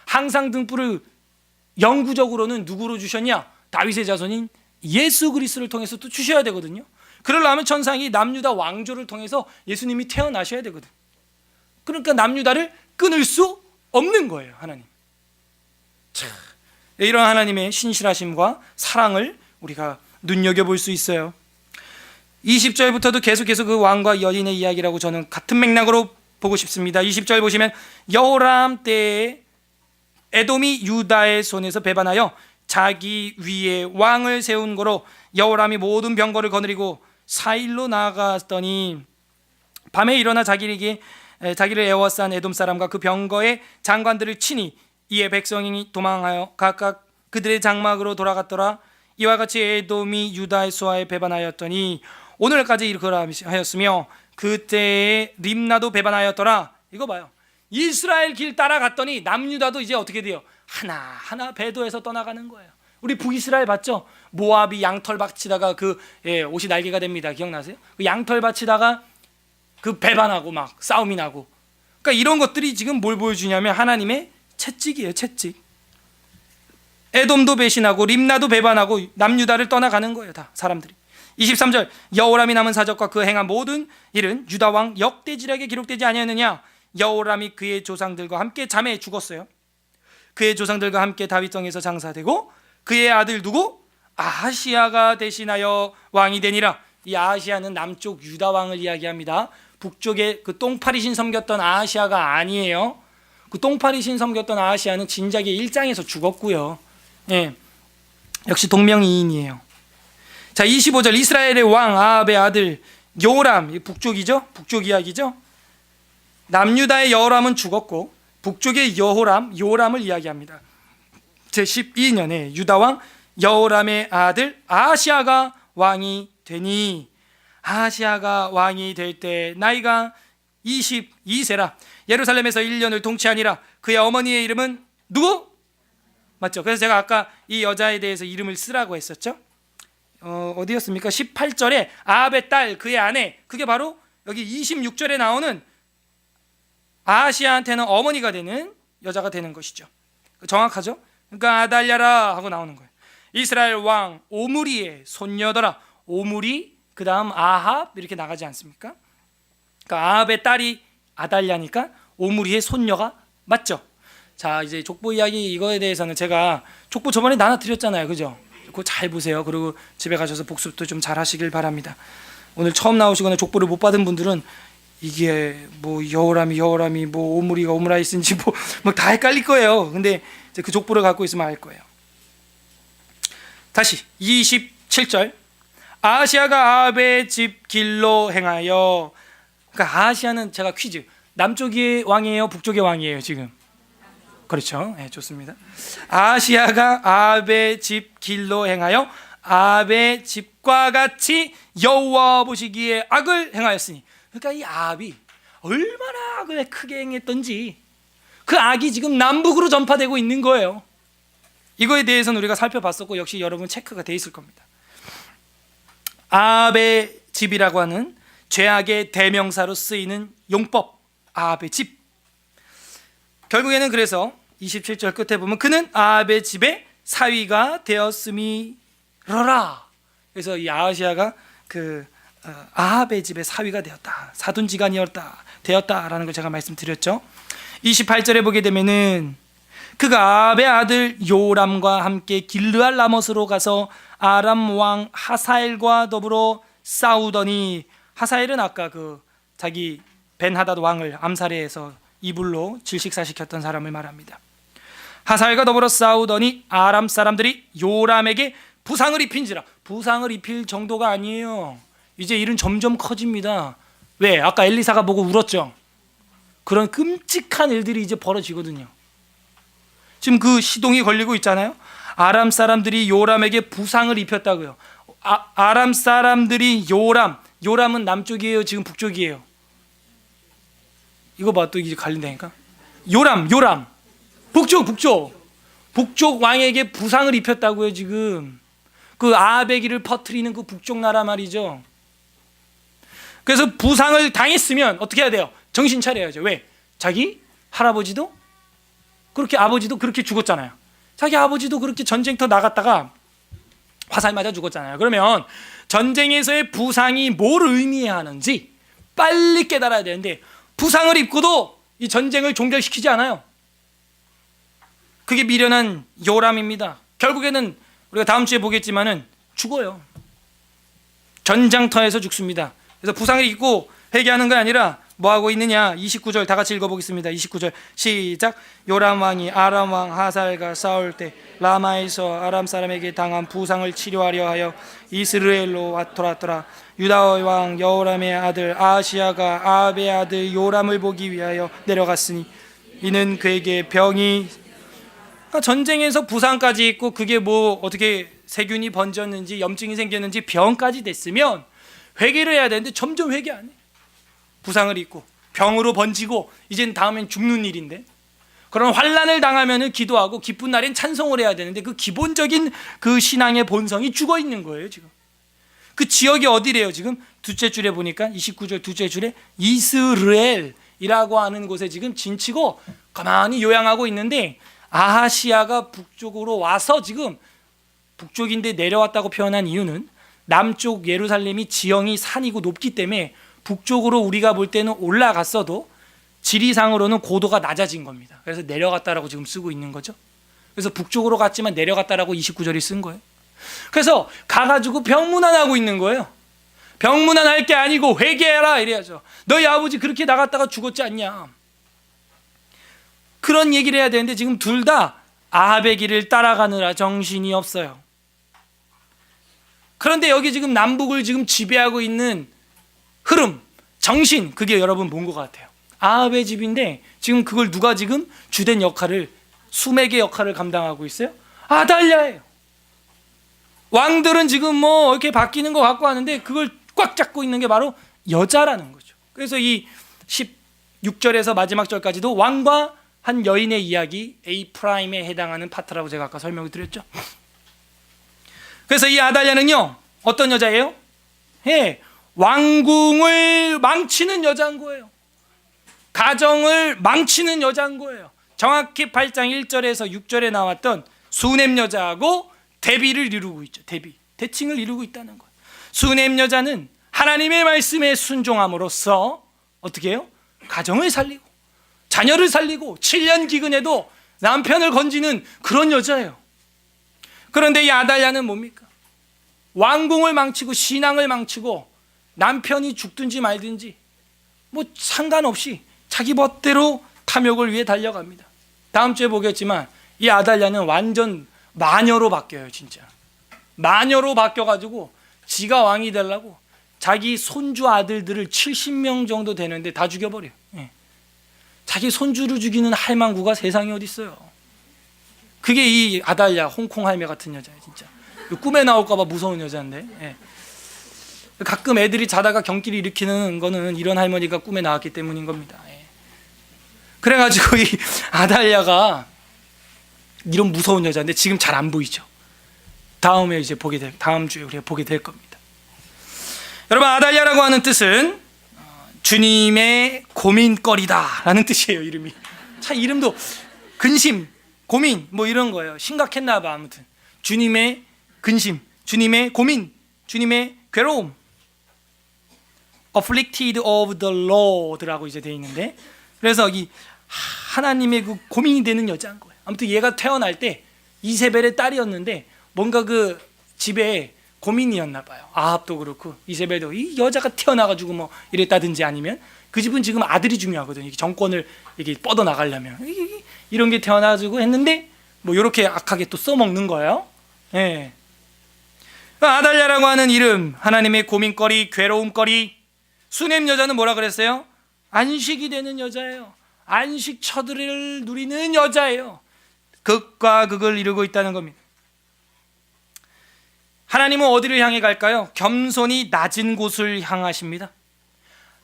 항상 등불을 영구적으로는 누구로 주셨냐? 다윗의 자손인 예수 그리스도를 통해서 또 주셔야 되거든요. 그러려면 천상이 남유다 왕조를 통해서 예수님이 태어나셔야 되거든. 그러니까 남유다를 끊을 수 없는 거예요, 하나님. 자, 이런 하나님의 신실하심과 사랑을 우리가 눈여겨볼 수 있어요. 20절부터도 계속해서 그 왕과 여인의 이야기라고 저는 같은 맥락으로 보고 싶습니다. 20절 보시면 여호람 때에 에돔이 유다의 손에서 배반하여 자기 위에 왕을 세운 거로 여호람이 모든 병거를 거느리고 사일로 나아갔더니 밤에 일어나 자기를 에워싼 에돔 사람과 그 병거의 장관들을 치니 이에 백성이 도망하여 각각 그들의 장막으로 돌아갔더라. 이와 같이 에돔이 유다의 수하에 배반하였더니 오늘까지 이렇게 하였으며 그때에 림나도 배반하였더라. 이거 봐요. 이스라엘 길 따라갔더니 남유다도 이제 어떻게 돼요? 하나하나 배도해서 떠나가는 거예요. 우리 북이스라엘 봤죠? 모압이 양털 바치다가 옷이 날개가 됩니다. 기억나세요? 그 양털 바치다가 그 배반하고 막 싸움이 나고. 그러니까 이런 것들이 지금 뭘 보여주냐면 하나님의 채찍이에요. 채찍. 에돔도 배신하고 림나도 배반하고 남유다를 떠나가는 거예요. 다 사람들이. 23절 여호람이 남은 사적과 그 행한 모든 일은 유다 왕 역대지략에 기록되지 아니하느냐? 여호람이 그의 조상들과 함께 잠에 죽었어요. 그의 조상들과 함께 다윗성에서 장사되고 그의 아들 누구? 아하시아가 대신하여 왕이 되니라. 이 아하시아는 남쪽 유다 왕을 이야기합니다. 북쪽에 그 똥파리 신 섬겼던 아하시아가 아니에요. 그 똥파리 신 섬겼던 아하시아는 진작에 1장에서 죽었고요. 예, 역시 동명이인이에요. 자, 25절 이스라엘의 왕 아합의 아들 요람, 북쪽이죠? 북쪽 이야기죠? 남유다의 여호람은 죽었고 북쪽의 요람을 이야기합니다. 제12년에 유다왕 여호람의 아들 아하시아가 왕이 되니, 아하시아가 왕이 될 때 나이가 22세라. 예루살렘에서 1년을 통치하니라. 그의 어머니의 이름은 누구? 맞죠? 그래서 제가 아까 이 여자에 대해서 이름을 쓰라고 했었죠. 어디였습니까? 18절에 아합의 딸, 그의 아내, 그게 바로 여기 26절에 나오는 아하시아한테는 어머니가 되는 여자가 되는 것이죠. 정확하죠? 그러니까 아달랴라 하고 나오는 거예요. 이스라엘 왕 오므리의 손녀더라. 오므리 그 다음 아합 이렇게 나가지 않습니까? 그러니까 아합의 딸이 아달랴니까 오므리의 손녀가 맞죠? 자, 이제 족보 이야기 이거에 대해서는 제가 족보 저번에 나눠드렸잖아요, 그죠? 그거 잘 보세요. 그리고 집에 가셔서 복습도 좀 잘 하시길 바랍니다. 오늘 처음 나오시거나 족보를 못 받은 분들은 이게 뭐 여호람이 뭐 오므리가 오므라이스인지 뭐 다 헷갈릴 거예요. 근데 이제 그 족보를 갖고 있으면 알 거예요. 다시 27절 아하시아가 아합의 집 길로 행하여. 그러니까 아하시아는 제가 퀴즈, 남쪽의 왕이에요, 북쪽의 왕이에요 지금? 그렇죠. 네, 좋습니다. 아하시아가 아합의 집 길로 행하여 아합의 집과 같이 여호와 보시기에 악을 행하였으니. 그러니까 이 아합이 얼마나 악을 크게 행했던지 그 악이 지금 남북으로 전파되고 있는 거예요. 이거에 대해서는 우리가 살펴봤었고 역시 여러분 체크가 돼 있을 겁니다. 아합의 집이라고 하는 죄악의 대명사로 쓰이는 용법, 아합의 집. 결국에는 그래서 27절 끝에 보면 그는 아합의 집의 사위가 되었음이러라. 그래서 이 아하시아가 그 아합의 집의 사위가 되었다, 되었다라는 걸 제가 말씀드렸죠. 28절에 보게 되면은 그가 아합의 아들 요람과 함께 길르알 라못으로 가서 아람 왕 하사엘과 더불어 싸우더니, 하사엘은 아까 그 자기 벤하닷 왕을 암살해서 이불로 질식사시켰던 사람을 말합니다. 하사엘과 더불어 싸우더니 아람 사람들이 요람에게 부상을 입힌지라. 부상을 입힐 정도가 아니에요. 이제 일은 점점 커집니다. 왜? 아까 엘리사가 보고 울었죠. 그런 끔찍한 일들이 이제 벌어지거든요. 지금 그 시동이 걸리고 있잖아요. 아람 사람들이 요람에게 부상을 입혔다고요. 아람 사람들이 요람은 남쪽이에요, 지금 북쪽이에요? 이거 봐, 또 이제 갈린다니까. 요람 북쪽 왕에게 부상을 입혔다고요. 지금 그 아합의 길을 퍼뜨리는 그 북쪽 나라 말이죠. 그래서 부상을 당했으면 어떻게 해야 돼요? 정신 차려야죠. 왜? 자기 할아버지도 그렇게, 아버지도 그렇게 죽었잖아요. 자기 아버지도 그렇게 전쟁터 나갔다가 화살 맞아 죽었잖아요. 그러면 전쟁에서의 부상이 뭘 의미해야 하는지 빨리 깨달아야 되는데, 부상을 입고도 이 전쟁을 종결시키지 않아요. 그게 미련한 요람입니다. 결국에는 우리가 다음 주에 보겠지만은 죽어요. 전장터에서 죽습니다. 그래서 부상을 입고 회개하는 게 아니라 뭐 하고 있느냐? 29절 다 같이 읽어보겠습니다. 29절 시작. 요람 왕이 아람 왕 하사엘과 싸울 때 라마에서 아람 사람에게 당한 부상을 치료하려 하여 이스라엘로 돌아왔더라. 유다의 왕 여호람의 아들 아하시아가 아합의 아들 요람을 보기 위하여 내려갔으니 이는 그에게 병이, 그러니까 전쟁에서 부상까지 있고 그게 뭐 어떻게 세균이 번졌는지 염증이 생겼는지 병까지 됐으면 회개를 해야 되는데 점점 회개 안 해. 부상을 입고 병으로 번지고 이젠 다음엔 죽는 일인데, 그런 환난을 당하면은 기도하고 기쁜 날엔 찬송을 해야 되는데 그 기본적인 그 신앙의 본성이 죽어 있는 거예요. 지금 그 지역이 어디래요? 지금 둘째 줄에 보니까 29절 둘째 줄에 이스라엘이라고 하는 곳에 지금 진치고 가만히 요양하고 있는데, 아하시아가 북쪽으로 와서 지금 북쪽인데 내려왔다고 표현한 이유는 남쪽 예루살렘이 지형이 산이고 높기 때문에 북쪽으로 우리가 볼 때는 올라갔어도 지리상으로는 고도가 낮아진 겁니다. 그래서 내려갔다라고 지금 쓰고 있는 거죠. 그래서 북쪽으로 갔지만 내려갔다라고 29절이 쓴 거예요. 그래서 가가지고 병문안하고 있는 거예요. 병문안할 게 아니고 회개해라 이래야죠. 너희 아버지 그렇게 나갔다가 죽었지 않냐. 그런 얘기를 해야 되는데 지금 둘 다 아합의 길을 따라가느라 정신이 없어요. 그런데 여기 지금 남북을 지금 지배하고 있는 흐름, 정신, 그게 여러분 뭔 것 같아요? 아합의 집인데 지금 그걸 누가 지금 주된 역할을, 수맥의 역할을 감당하고 있어요? 아달랴예요. 왕들은 지금 뭐 이렇게 바뀌는 것 같고 하는데 그걸 꽉 잡고 있는 게 바로 여자라는 거죠. 그래서 이 16절에서 마지막 절까지도 왕과 한 여인의 이야기, A'에 해당하는 파트라고 제가 아까 설명을 드렸죠. 그래서 이 아달랴는요, 어떤 여자예요? 왕궁을 망치는 여자인 거예요. 가정을 망치는 여자인 거예요. 정확히 8장 1절에서 6절에 나왔던 수넴 여자하고 대비를 이루고 있죠. 대칭을 이루고 있다는 거예요. 수넴 여자는 하나님의 말씀에 순종함으로써 어떻게 해요? 가정을 살리고 자녀를 살리고 7년 기근에도 남편을 건지는 그런 여자예요. 그런데 이 아달랴는 뭡니까? 왕궁을 망치고 신앙을 망치고 남편이 죽든지 말든지 뭐 상관없이 자기 멋대로 탐욕을 위해 달려갑니다. 다음 주에 보겠지만 이 아달랴는 완전 마녀로 바뀌어요. 진짜 마녀로 바뀌어가지고 지가 왕이 되려고 자기 손주 아들들을 70명 정도 되는데 다 죽여버려요. 자기 손주를 죽이는 할망구가 세상에 어디 있어요. 그게 이 아달랴, 홍콩 할매 같은 여자예요. 진짜 꿈에 나올까봐 무서운 여자인데, 가끔 애들이 자다가 경기를 일으키는 거는 이런 할머니가 꿈에 나왔기 때문인 겁니다. 그래가지고 이 아달랴가 이런 무서운 여자인데 지금 잘 안 보이죠. 다음 주에 우리가 보게 될 겁니다. 여러분, 아달랴라고 하는 뜻은 주님의 고민거리다라는 뜻이에요. 이름이 참, 이름도 근심, 고민 뭐 이런 거예요. 심각했나 봐. 아무튼 주님의 근심, 주님의 고민, 주님의 괴로움. Afflicted of the Lord라고 이제 돼 있는데, 그래서 이 하나님의 그 고민이 되는 여자인 거예요. 아무튼 얘가 태어날 때 이세벨의 딸이었는데 뭔가 그 집에 고민이었나 봐요. 아합도 그렇고 이세벨도 이 여자가 태어나가지고 뭐 이랬다든지, 아니면 그 집은 지금 아들이 중요하거든요. 정권을 이게 뻗어 나가려면 이런 게 태어나가지고 했는데 뭐 이렇게 악하게 또 써먹는 거예요. 아달랴라고 하는 이름, 하나님의 고민거리, 괴로움거리. 수넴 여자는 뭐라 그랬어요? 안식이 되는 여자예요. 안식처들을 누리는 여자예요. 극과 극을 이루고 있다는 겁니다. 하나님은 어디를 향해 갈까요? 겸손히 낮은 곳을 향하십니다.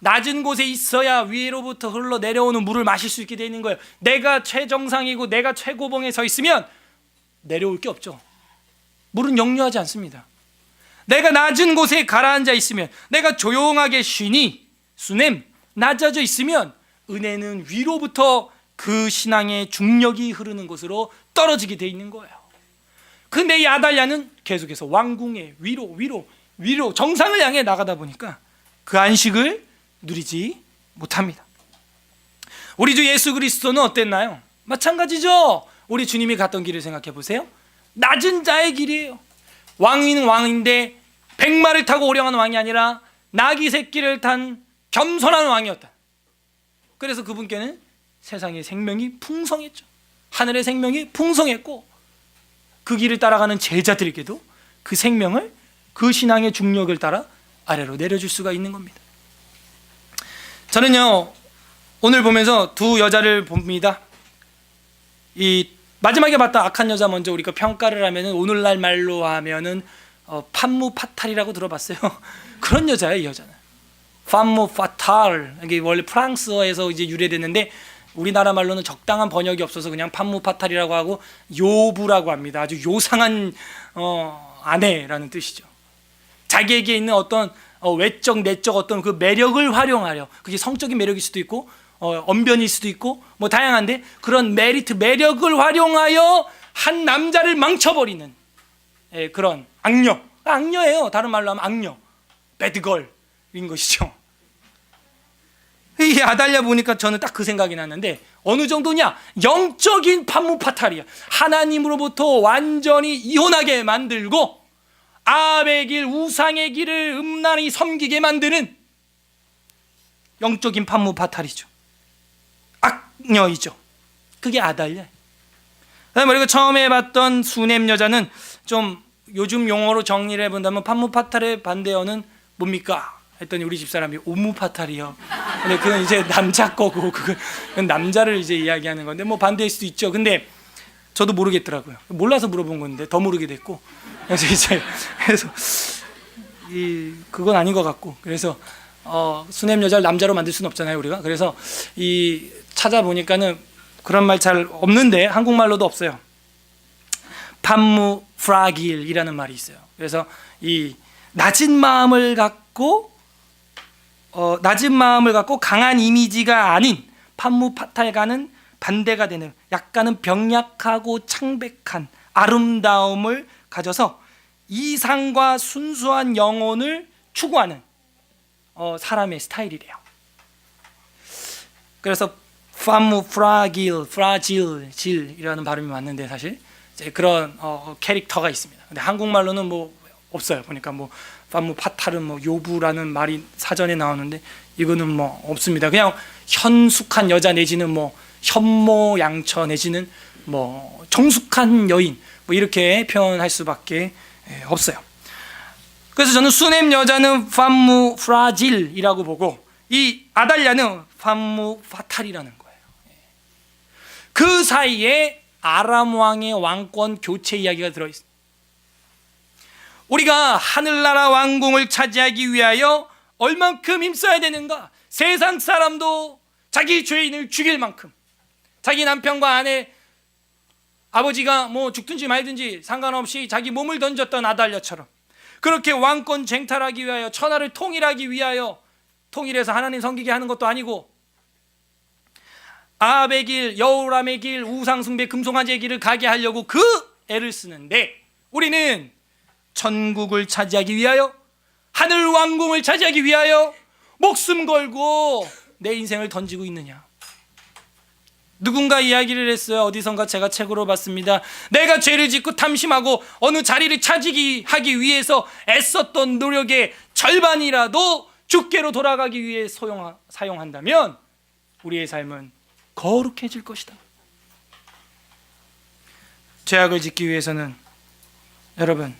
낮은 곳에 있어야 위로부터 흘러내려오는 물을 마실 수 있게 되는 거예요. 내가 최정상이고 내가 최고봉에 서 있으면 내려올 게 없죠. 물은 역류하지 않습니다. 내가 낮은 곳에 가라앉아 있으면, 내가 조용하게 쉬니, 수넴 낮아져 있으면 은혜는 위로부터 그 신앙의 중력이 흐르는 곳으로 떨어지게 돼 있는 거예요. 근데 이 아달랴는 계속해서 왕궁의 위로 정상을 향해 나가다 보니까 그 안식을 누리지 못합니다. 우리 주 예수 그리스도는 어땠나요? 마찬가지죠. 우리 주님이 갔던 길을 생각해 보세요. 낮은 자의 길이에요. 왕인 왕인데 백마를 타고 오령한 왕이 아니라 나귀 새끼를 탄 겸손한 왕이었다. 그래서 그분께는 세상의 생명이 풍성했죠. 하늘의 생명이 풍성했고, 그 길을 따라가는 제자들에게도 그 생명을, 그 신앙의 중력을 따라 아래로 내려줄 수가 있는 겁니다. 저는요, 오늘 보면서 두 여자를 봅니다. 이 마지막에 봤던 악한 여자 먼저 우리가 평가를 하면은, 오늘날 말로 하면은 판무파탈이라고 들어봤어요. 그런 여자예요, 이 여자는. 판무파탈, 이게 원래 프랑스어에서 이제 유래됐는데 우리나라 말로는 적당한 번역이 없어서 그냥 판무파탈이라고 하고 요부라고 합니다. 아주 요상한 아내라는 뜻이죠. 자기에게 있는 어떤 외적 내적 어떤 그 매력을 활용하려, 그게 성적인 매력일 수도 있고 언변일 수도 있고 뭐 다양한데, 그런 매력을 활용하여 한 남자를 망쳐버리는 그런 악녀예요. 다른 말로 하면 악녀, 배드걸인 것이죠. 이 아달랴 보니까 저는 딱 그 생각이 났는데, 어느 정도냐? 영적인 판무파탈이야. 하나님으로부터 완전히 이혼하게 만들고 아합의 길, 우상의 길을 음란히 섬기게 만드는 영적인 판무파탈이죠. 악녀이죠. 그게 아달랴. 그리고 처음에 봤던 수넴 여자는 좀 요즘 용어로 정리를 해본다면 판무파탈의 반대어는 뭡니까? 했더니 우리 집사람이 오무파탈이요. 근데 그건 이제 남자 거고, 그건 남자를 이제 이야기하는 건데 뭐 반대일 수도 있죠. 근데 저도 모르겠더라고요. 몰라서 물어본 건데 더 모르게 됐고, 그래서 그건 아닌 것 같고, 그래서 수넴 여자를 남자로 만들 수는 없잖아요, 우리가. 그래서 이 찾아보니까는 그런 말 잘 없는데 한국말로도 없어요. 판무 프라길이라는 말이 있어요. 그래서 이 낮은 마음을 갖고 강한 이미지가 아닌 판무파탈과는 반대가 되는 약간은 병약하고 창백한 아름다움을 가져서 이상과 순수한 영혼을 추구하는 사람의 스타일이래요. 그래서 판무 프라질이라는 발음이 맞는데 사실 이제 그런 캐릭터가 있습니다. 근데 한국말로는 뭐 없어요. 보니까 뭐 판무파탈은 뭐 요부라는 말이 사전에 나오는데 이거는 뭐 없습니다. 그냥 현숙한 여자 내지는 뭐 현모양처 내지는 뭐 정숙한 여인 뭐 이렇게 표현할 수밖에 없어요. 그래서 저는 수넴 여자는 판무 프라질이라고 보고 이 아달랴는 판무 파탈이라는 거예요. 그 사이에 아람 왕의 왕권 교체 이야기가 들어있습니다. 우리가 하늘나라 왕궁을 차지하기 위하여 얼만큼 힘써야 되는가? 세상 사람도 자기 죄인을 죽일 만큼, 자기 남편과 아내, 아버지가 뭐 죽든지 말든지 상관없이 자기 몸을 던졌던 아달랴처럼 그렇게 왕권 쟁탈하기 위하여, 천하를 통일하기 위하여, 통일해서 하나님 섬기게 하는 것도 아니고 아합의 길, 여호람의 길, 우상숭배, 금송아지의 길을 가게 하려고 그 애를 쓰는데, 우리는 천국을 차지하기 위하여, 하늘 왕궁을 차지하기 위하여 목숨 걸고 내 인생을 던지고 있느냐? 누군가 이야기를 했어요. 어디선가 제가 책으로 봤습니다. 내가 죄를 짓고 탐심하고 어느 자리를 차지하기 위해서 애썼던 노력의 절반이라도 주께로 돌아가기 위해 사용한다면 우리의 삶은 거룩해질 것이다. 죄악을 짓기 위해서는 여러분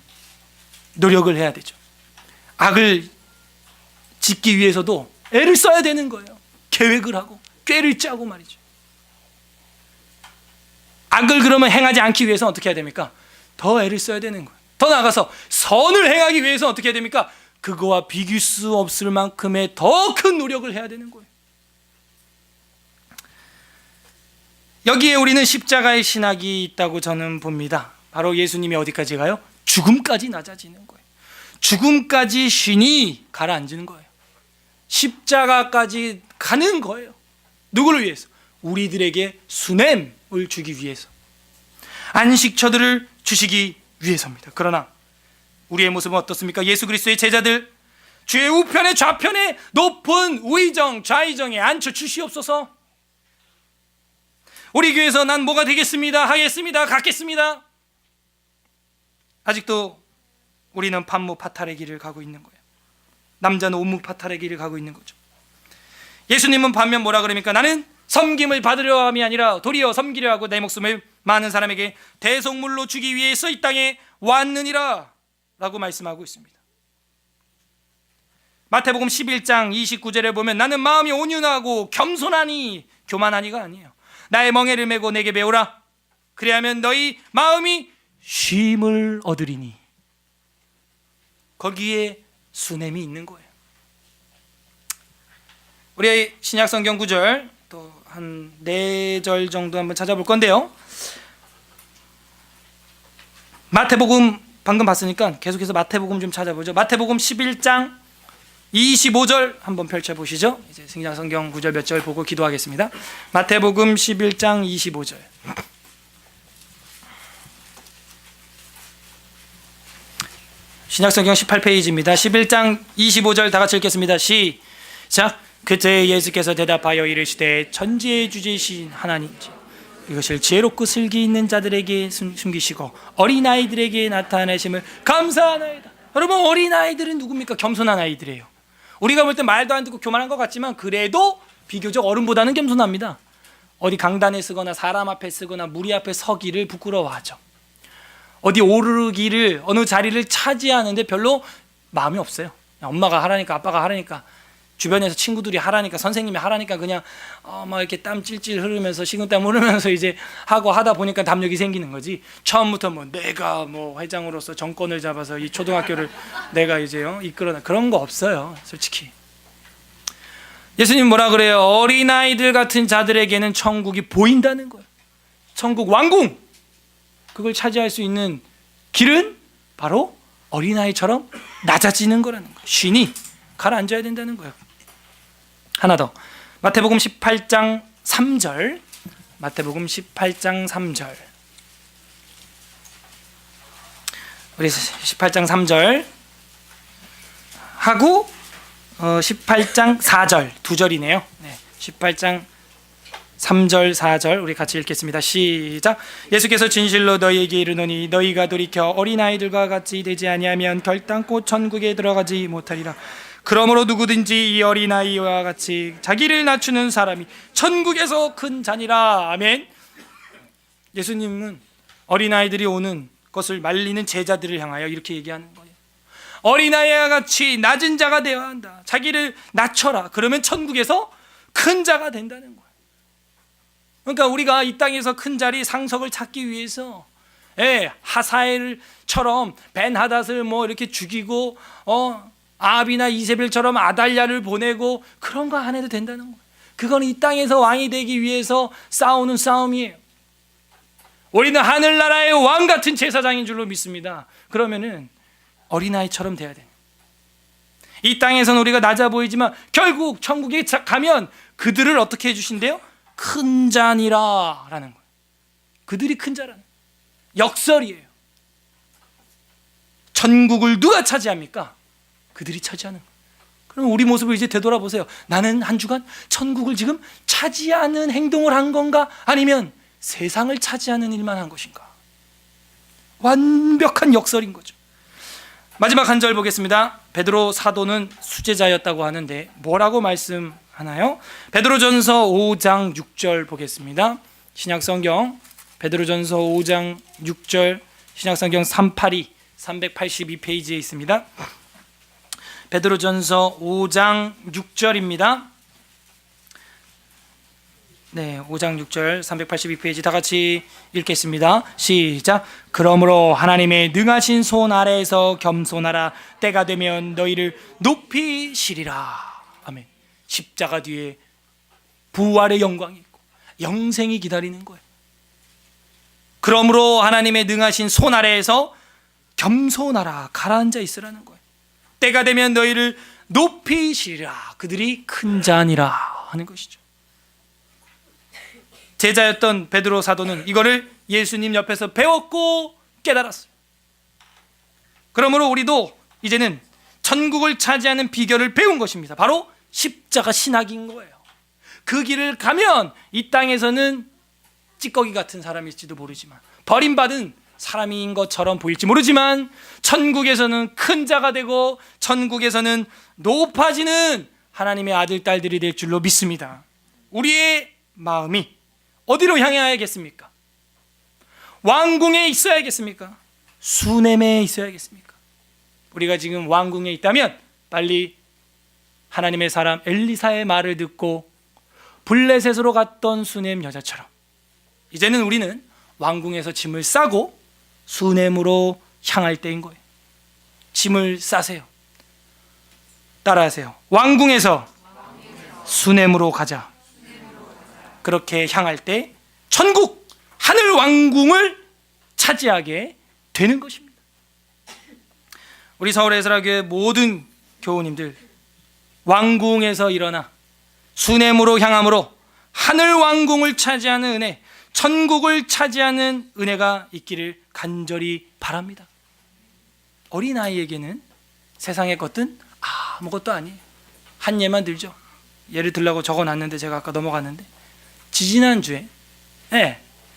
노력을 해야 되죠. 악을 짓기 위해서도 애를 써야 되는 거예요. 계획을 하고 꾀를 짜고 말이죠. 악을 그러면 행하지 않기 위해서는 어떻게 해야 됩니까? 더 애를 써야 되는 거예요. 더 나아가서 선을 행하기 위해서는 어떻게 해야 됩니까? 그거와 비길 수 없을 만큼의 더 큰 노력을 해야 되는 거예요. 여기에 우리는 십자가의 신학이 있다고 저는 봅니다. 바로 예수님이 어디까지 가요? 죽음까지 낮아지는 거예요. 죽음까지 신이 가라앉는 거예요. 십자가까지 가는 거예요. 누구를 위해서? 우리들에게 수넴을 주기 위해서, 안식처들을 주시기 위해서입니다. 그러나 우리의 모습은 어떻습니까? 예수 그리스도의 제자들, 주의 우편에 좌편에 높은 의정 좌의정에 앉혀 주시옵소서. 우리 교회에서 난 뭐가 되겠습니다, 하겠습니다, 갖겠습니다. 아직도 우리는 판무파탈의 길을 가고 있는 거예요. 남자는 오무파탈의 길을 가고 있는 거죠. 예수님은 반면 뭐라 그럽니까? 나는 섬김을 받으려 함이 아니라 도리어 섬기려 하고 내 목숨을 많은 사람에게 대속물로 주기 위해서 이 땅에 왔느니라 라고 말씀하고 있습니다. 마태복음 11장 29절에 보면 나는 마음이 온유하고 겸손하니, 교만하니가 아니에요. 나의 멍에를 메고 내게 배우라. 그리하면 너희 마음이 쉼을 얻으리니. 거기에 수넴이 있는 거예요. 우리 신약 성경 구절 또 한 4절 정도 한번 찾아볼 건데요. 마태복음 방금 봤으니까 계속해서 마태복음 좀 찾아보죠. 마태복음 11장 25절 한번 펼쳐보시죠. 이제 신약 성경 구절 몇 절 보고 기도하겠습니다. 마태복음 11장 25절. 신약 성경 18페이지입니다. 11장 25절 다 같이 읽겠습니다. 시작. 그때 예수께서 대답하여 이르시되 천지의 주제이신 하나님이지 이것을 지혜롭고 슬기 있는 자들에게 숨기시고 어린아이들에게 나타내심을 감사하나이다. 여러분, 어린아이들은 누굽니까? 겸손한 아이들이에요. 우리가 볼 때 말도 안 듣고 교만한 것 같지만 그래도 비교적 어른보다는 겸손합니다. 어디 강단에 쓰거나 사람 앞에 쓰거나 무리 앞에 서기를 부끄러워하죠. 어디 오르기를, 어느 자리를 차지하는데 별로 마음이 없어요. 엄마가 하라니까, 아빠가 하라니까, 주변에서 친구들이 하라니까, 선생님이 하라니까 그냥 막 이렇게 땀 찔찔 흐르면서 식은땀 흐르면서 이제 하고 하다 보니까 담력이 생기는 거지. 처음부터 뭐 내가 뭐 회장으로서 정권을 잡아서 이 초등학교를 내가 이제 이끌어나, 그런 거 없어요, 솔직히. 예수님 뭐라 그래요? 어린아이들 같은 자들에게는 천국이 보인다는 거예요. 천국 왕궁, 그걸 차지할 수 있는 길은 바로 어린아이처럼 낮아지는 거라는 거예요. 쉰이 가라앉아야 된다는 거예요. 하나 더, 마태복음 18장 3절, 마태복음 18장 3절, 우리 18장 3절 하고 18장 4절, 두 절이네요. 18장 3절 4절 우리 같이 읽겠습니다. 시작. 예수께서 진실로 너희에게 이르노니 너희가 돌이켜 어린아이들과 같이 되지 아니하면 결단코 천국에 들어가지 못하리라. 그러므로 누구든지 이 어린아이와 같이 자기를 낮추는 사람이 천국에서 큰 자니라. 아멘. 예수님은 어린아이들이 오는 것을 말리는 제자들을 향하여 이렇게 얘기하는 거예요. 어린아이와 같이 낮은 자가 되어야 한다. 자기를 낮춰라. 그러면 천국에서 큰 자가 된다는 거예요. 그러니까 우리가 이 땅에서 큰 자리, 상석을 찾기 위해서 하사엘처럼 벤하닷을 뭐 이렇게 죽이고 아합이나 이세벨처럼 아달랴를 보내고 그런 거 안 해도 된다는 거예요. 그건 이 땅에서 왕이 되기 위해서 싸우는 싸움이에요. 우리는 하늘나라의 왕 같은 제사장인 줄로 믿습니다. 그러면은 어린아이처럼 돼야 돼요. 이 땅에서는 우리가 낮아 보이지만 결국 천국에 가면 그들을 어떻게 해주신대요? 큰 자니라 라는 거예요. 그들이 큰 자라는 역설이에요. 천국을 누가 차지합니까? 그들이 차지하는 거예요. 그럼 우리 모습을 이제 되돌아보세요. 나는 한 주간 천국을 지금 차지하는 행동을 한 건가? 아니면 세상을 차지하는 일만 한 것인가? 완벽한 역설인 거죠. 마지막 한 절 보겠습니다. 베드로 사도는 수제자였다고 하는데 뭐라고 말씀하나요? 베드로전서 5장 6절 보겠습니다. 신약성경 베드로전서 5장 6절, 신약성경 382페이지에 있습니다. 베드로전서 5장 6절입니다. 네, 5장 6절 382페이지 다 같이 읽겠습니다. 시작. 그러므로 하나님의 능하신 손 아래에서 겸손하라. 때가 되면 너희를 높이시리라. 아멘. 십자가 뒤에 부활의 영광이 있고 영생이 기다리는 거예요. 그러므로 하나님의 능하신 손 아래에서 겸손하라. 가라앉아 있으라는 거예요. 때가 되면 너희를 높이시리라. 그들이 큰 자니라 하는 것이죠. 제자였던 베드로 사도는 이거를 예수님 옆에서 배웠고 깨달았어요. 그러므로 우리도 이제는 천국을 차지하는 비결을 배운 것입니다. 바로 십자가 신학인 거예요. 그 길을 가면 이 땅에서는 찌꺼기 같은 사람일지도 모르지만, 버림받은 사람인 것처럼 보일지 모르지만, 천국에서는 큰 자가 되고 천국에서는 높아지는 하나님의 아들, 딸들이 될 줄로 믿습니다. 우리의 마음이 어디로 향해야겠습니까? 왕궁에 있어야겠습니까? 수넴에 있어야겠습니까? 우리가 지금 왕궁에 있다면 빨리 하나님의 사람 엘리사의 말을 듣고 블레셋으로 갔던 수넴 여자처럼 이제는 우리는 왕궁에서 짐을 싸고 수넴으로 향할 때인 거예요. 짐을 싸세요. 따라하세요. 왕궁에서 수넴으로 가자. 그렇게 향할 때 천국, 하늘 왕궁을 차지하게 되는 것입니다. 우리 서울에스라교회 모든 교우님들, 왕궁에서 일어나 수넴으로 향함으로 하늘 왕궁을 차지하는 은혜, 천국을 차지하는 은혜가 있기를 간절히 바랍니다. 어린아이에게는 세상의 것은 아무것도 아니에요. 한 예만 들죠. 예를 들라고 적어놨는데 제가 아까 넘어갔는데 지지난주에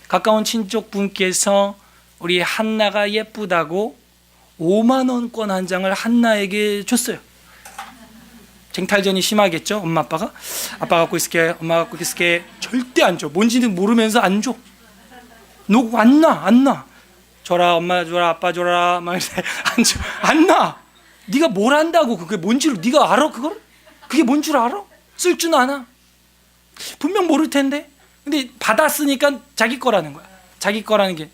가까운 친족 분께서 우리 한나가 예쁘다고 5만 원권 한 장을 한나에게 줬어요. 쟁탈전이 심하겠죠. 엄마 아빠가 아빠 갖고 있을게, 엄마 갖고 있을게. 절대 안 줘. 뭔지는 모르면서 안 줘. 너 안 나. 줘라, 엄마 줘라, 아빠 줘라. 막 안 줘. 안 나. 네가 뭘 안다고 그게 뭔지를 네가 알아 그걸? 그게 뭔 줄 알아? 쓸 줄 아나? 분명 모를 텐데. 근데 받았으니까 자기 거라는 거야. 자기 거라는 게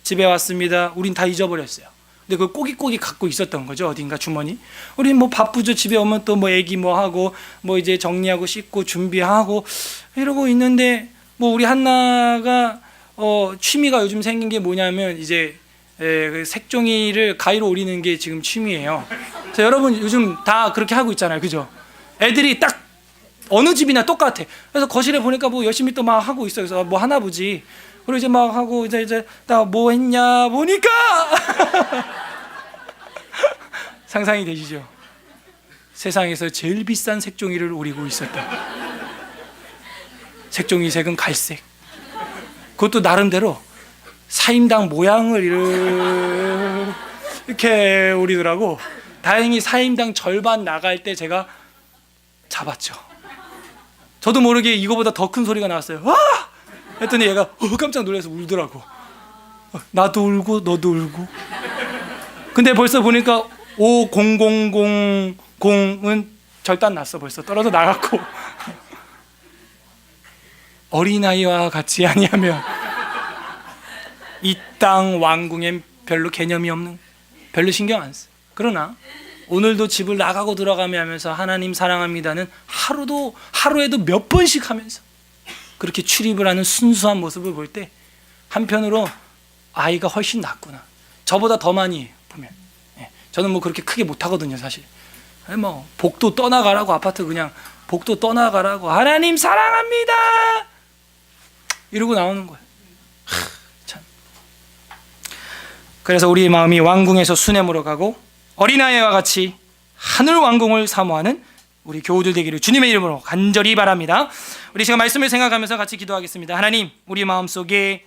집에 왔습니다. 우린 다 잊어버렸어요. 근데 그걸 꼬깃꼬깃 갖고 있었던 거죠. 어딘가 주머니. 우리 뭐 바쁘죠. 집에 오면 또 뭐 애기 뭐 하고 뭐 이제 정리하고 씻고 준비하고 이러고 있는데 뭐 우리 한나가 취미가 요즘 생긴 게 뭐냐면 이제 그 색종이를 가위로 오리는 게 지금 취미예요. 그래서 여러분 요즘 다 그렇게 하고 있잖아요. 그죠? 애들이 딱 어느 집이나 똑같아. 그래서 거실에 보니까 뭐 열심히 또 막 하고 있어요. 그래서 뭐 하나 보지. 그리고 이제 막 하고 이제 나 뭐 했냐 보니까 상상이 되시죠? 세상에서 제일 비싼 색종이를 오리고 있었다. 색종이 색은 갈색. 그것도 나름대로 사임당 모양을 이렇게 오리더라고. 다행히 사임당 절반 나갈 때 제가 잡았죠. 저도 모르게 이거보다 더 큰 소리가 나왔어요. 와! 했더니 얘가 깜짝 놀라서 울더라고. 나도 울고 너도 울고. 근데 벌써 보니까 50000은 절단 났어. 벌써 떨어져 나갔고. 어린아이와 같이 아니하면 이 땅 왕궁엔 별로 개념이 없는, 별로 신경 안 써. 그러나 오늘도 집을 나가고 들어가며 하면서 하나님 사랑합니다는 하루에도 몇 번씩 하면서 그렇게 출입을 하는 순수한 모습을 볼 때 한편으로 아이가 훨씬 낫구나. 저보다 더 많이 보면. 저는 뭐 그렇게 크게 못 하거든요, 사실. 뭐 복도 떠나가라고, 아파트 그냥 복도 떠나가라고, 하나님 사랑합니다 이러고 나오는 거예요. 참. 그래서 우리의 마음이 왕궁에서 수냄으로 가고 어린아이와 같이 하늘 왕궁을 사모하는 우리 교우들 되기를 주님의 이름으로 간절히 바랍니다. 우리 지금 말씀을 생각하면서 같이 기도하겠습니다. 하나님, 우리 마음속에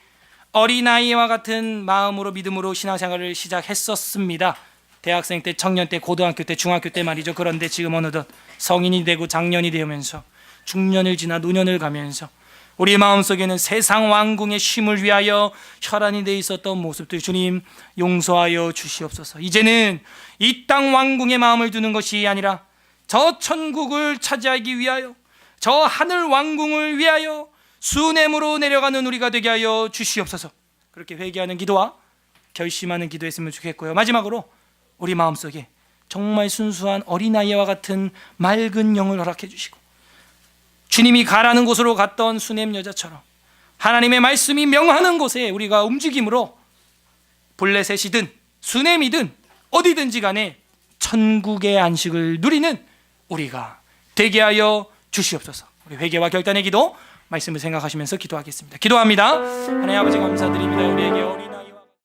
어린아이와 같은 마음으로 믿음으로 신앙생활을 시작했었습니다. 대학생 때, 청년 때, 고등학교 때, 중학교 때 말이죠. 그런데 지금 어느덧 성인이 되고 장년이 되면서 중년을 지나 노년을 가면서 우리 마음속에는 세상 왕궁의 쉼을 위하여 혈안이 돼 있었던 모습들 주님 용서하여 주시옵소서. 이제는 이 땅 왕궁의 마음을 두는 것이 아니라 저 천국을 차지하기 위하여, 저 하늘 왕궁을 위하여 수냄으로 내려가는 우리가 되게 하여 주시옵소서. 그렇게 회개하는 기도와 결심하는 기도했으면 좋겠고요. 마지막으로 우리 마음속에 정말 순수한 어린아이와 같은 맑은 영을 허락해 주시고, 주님이 가라는 곳으로 갔던 수냄 여자처럼 하나님의 말씀이 명하는 곳에 우리가 움직임으로 블레셋이든 수냄이든 어디든지 간에 천국의 안식을 누리는 우리가 되게 하여 주시옵소서. 우리 회개와 결단의 기도, 말씀을 생각하시면서 기도하겠습니다. 기도합니다. 하나님 아버지 감사드립니다. 우리에게 어린아이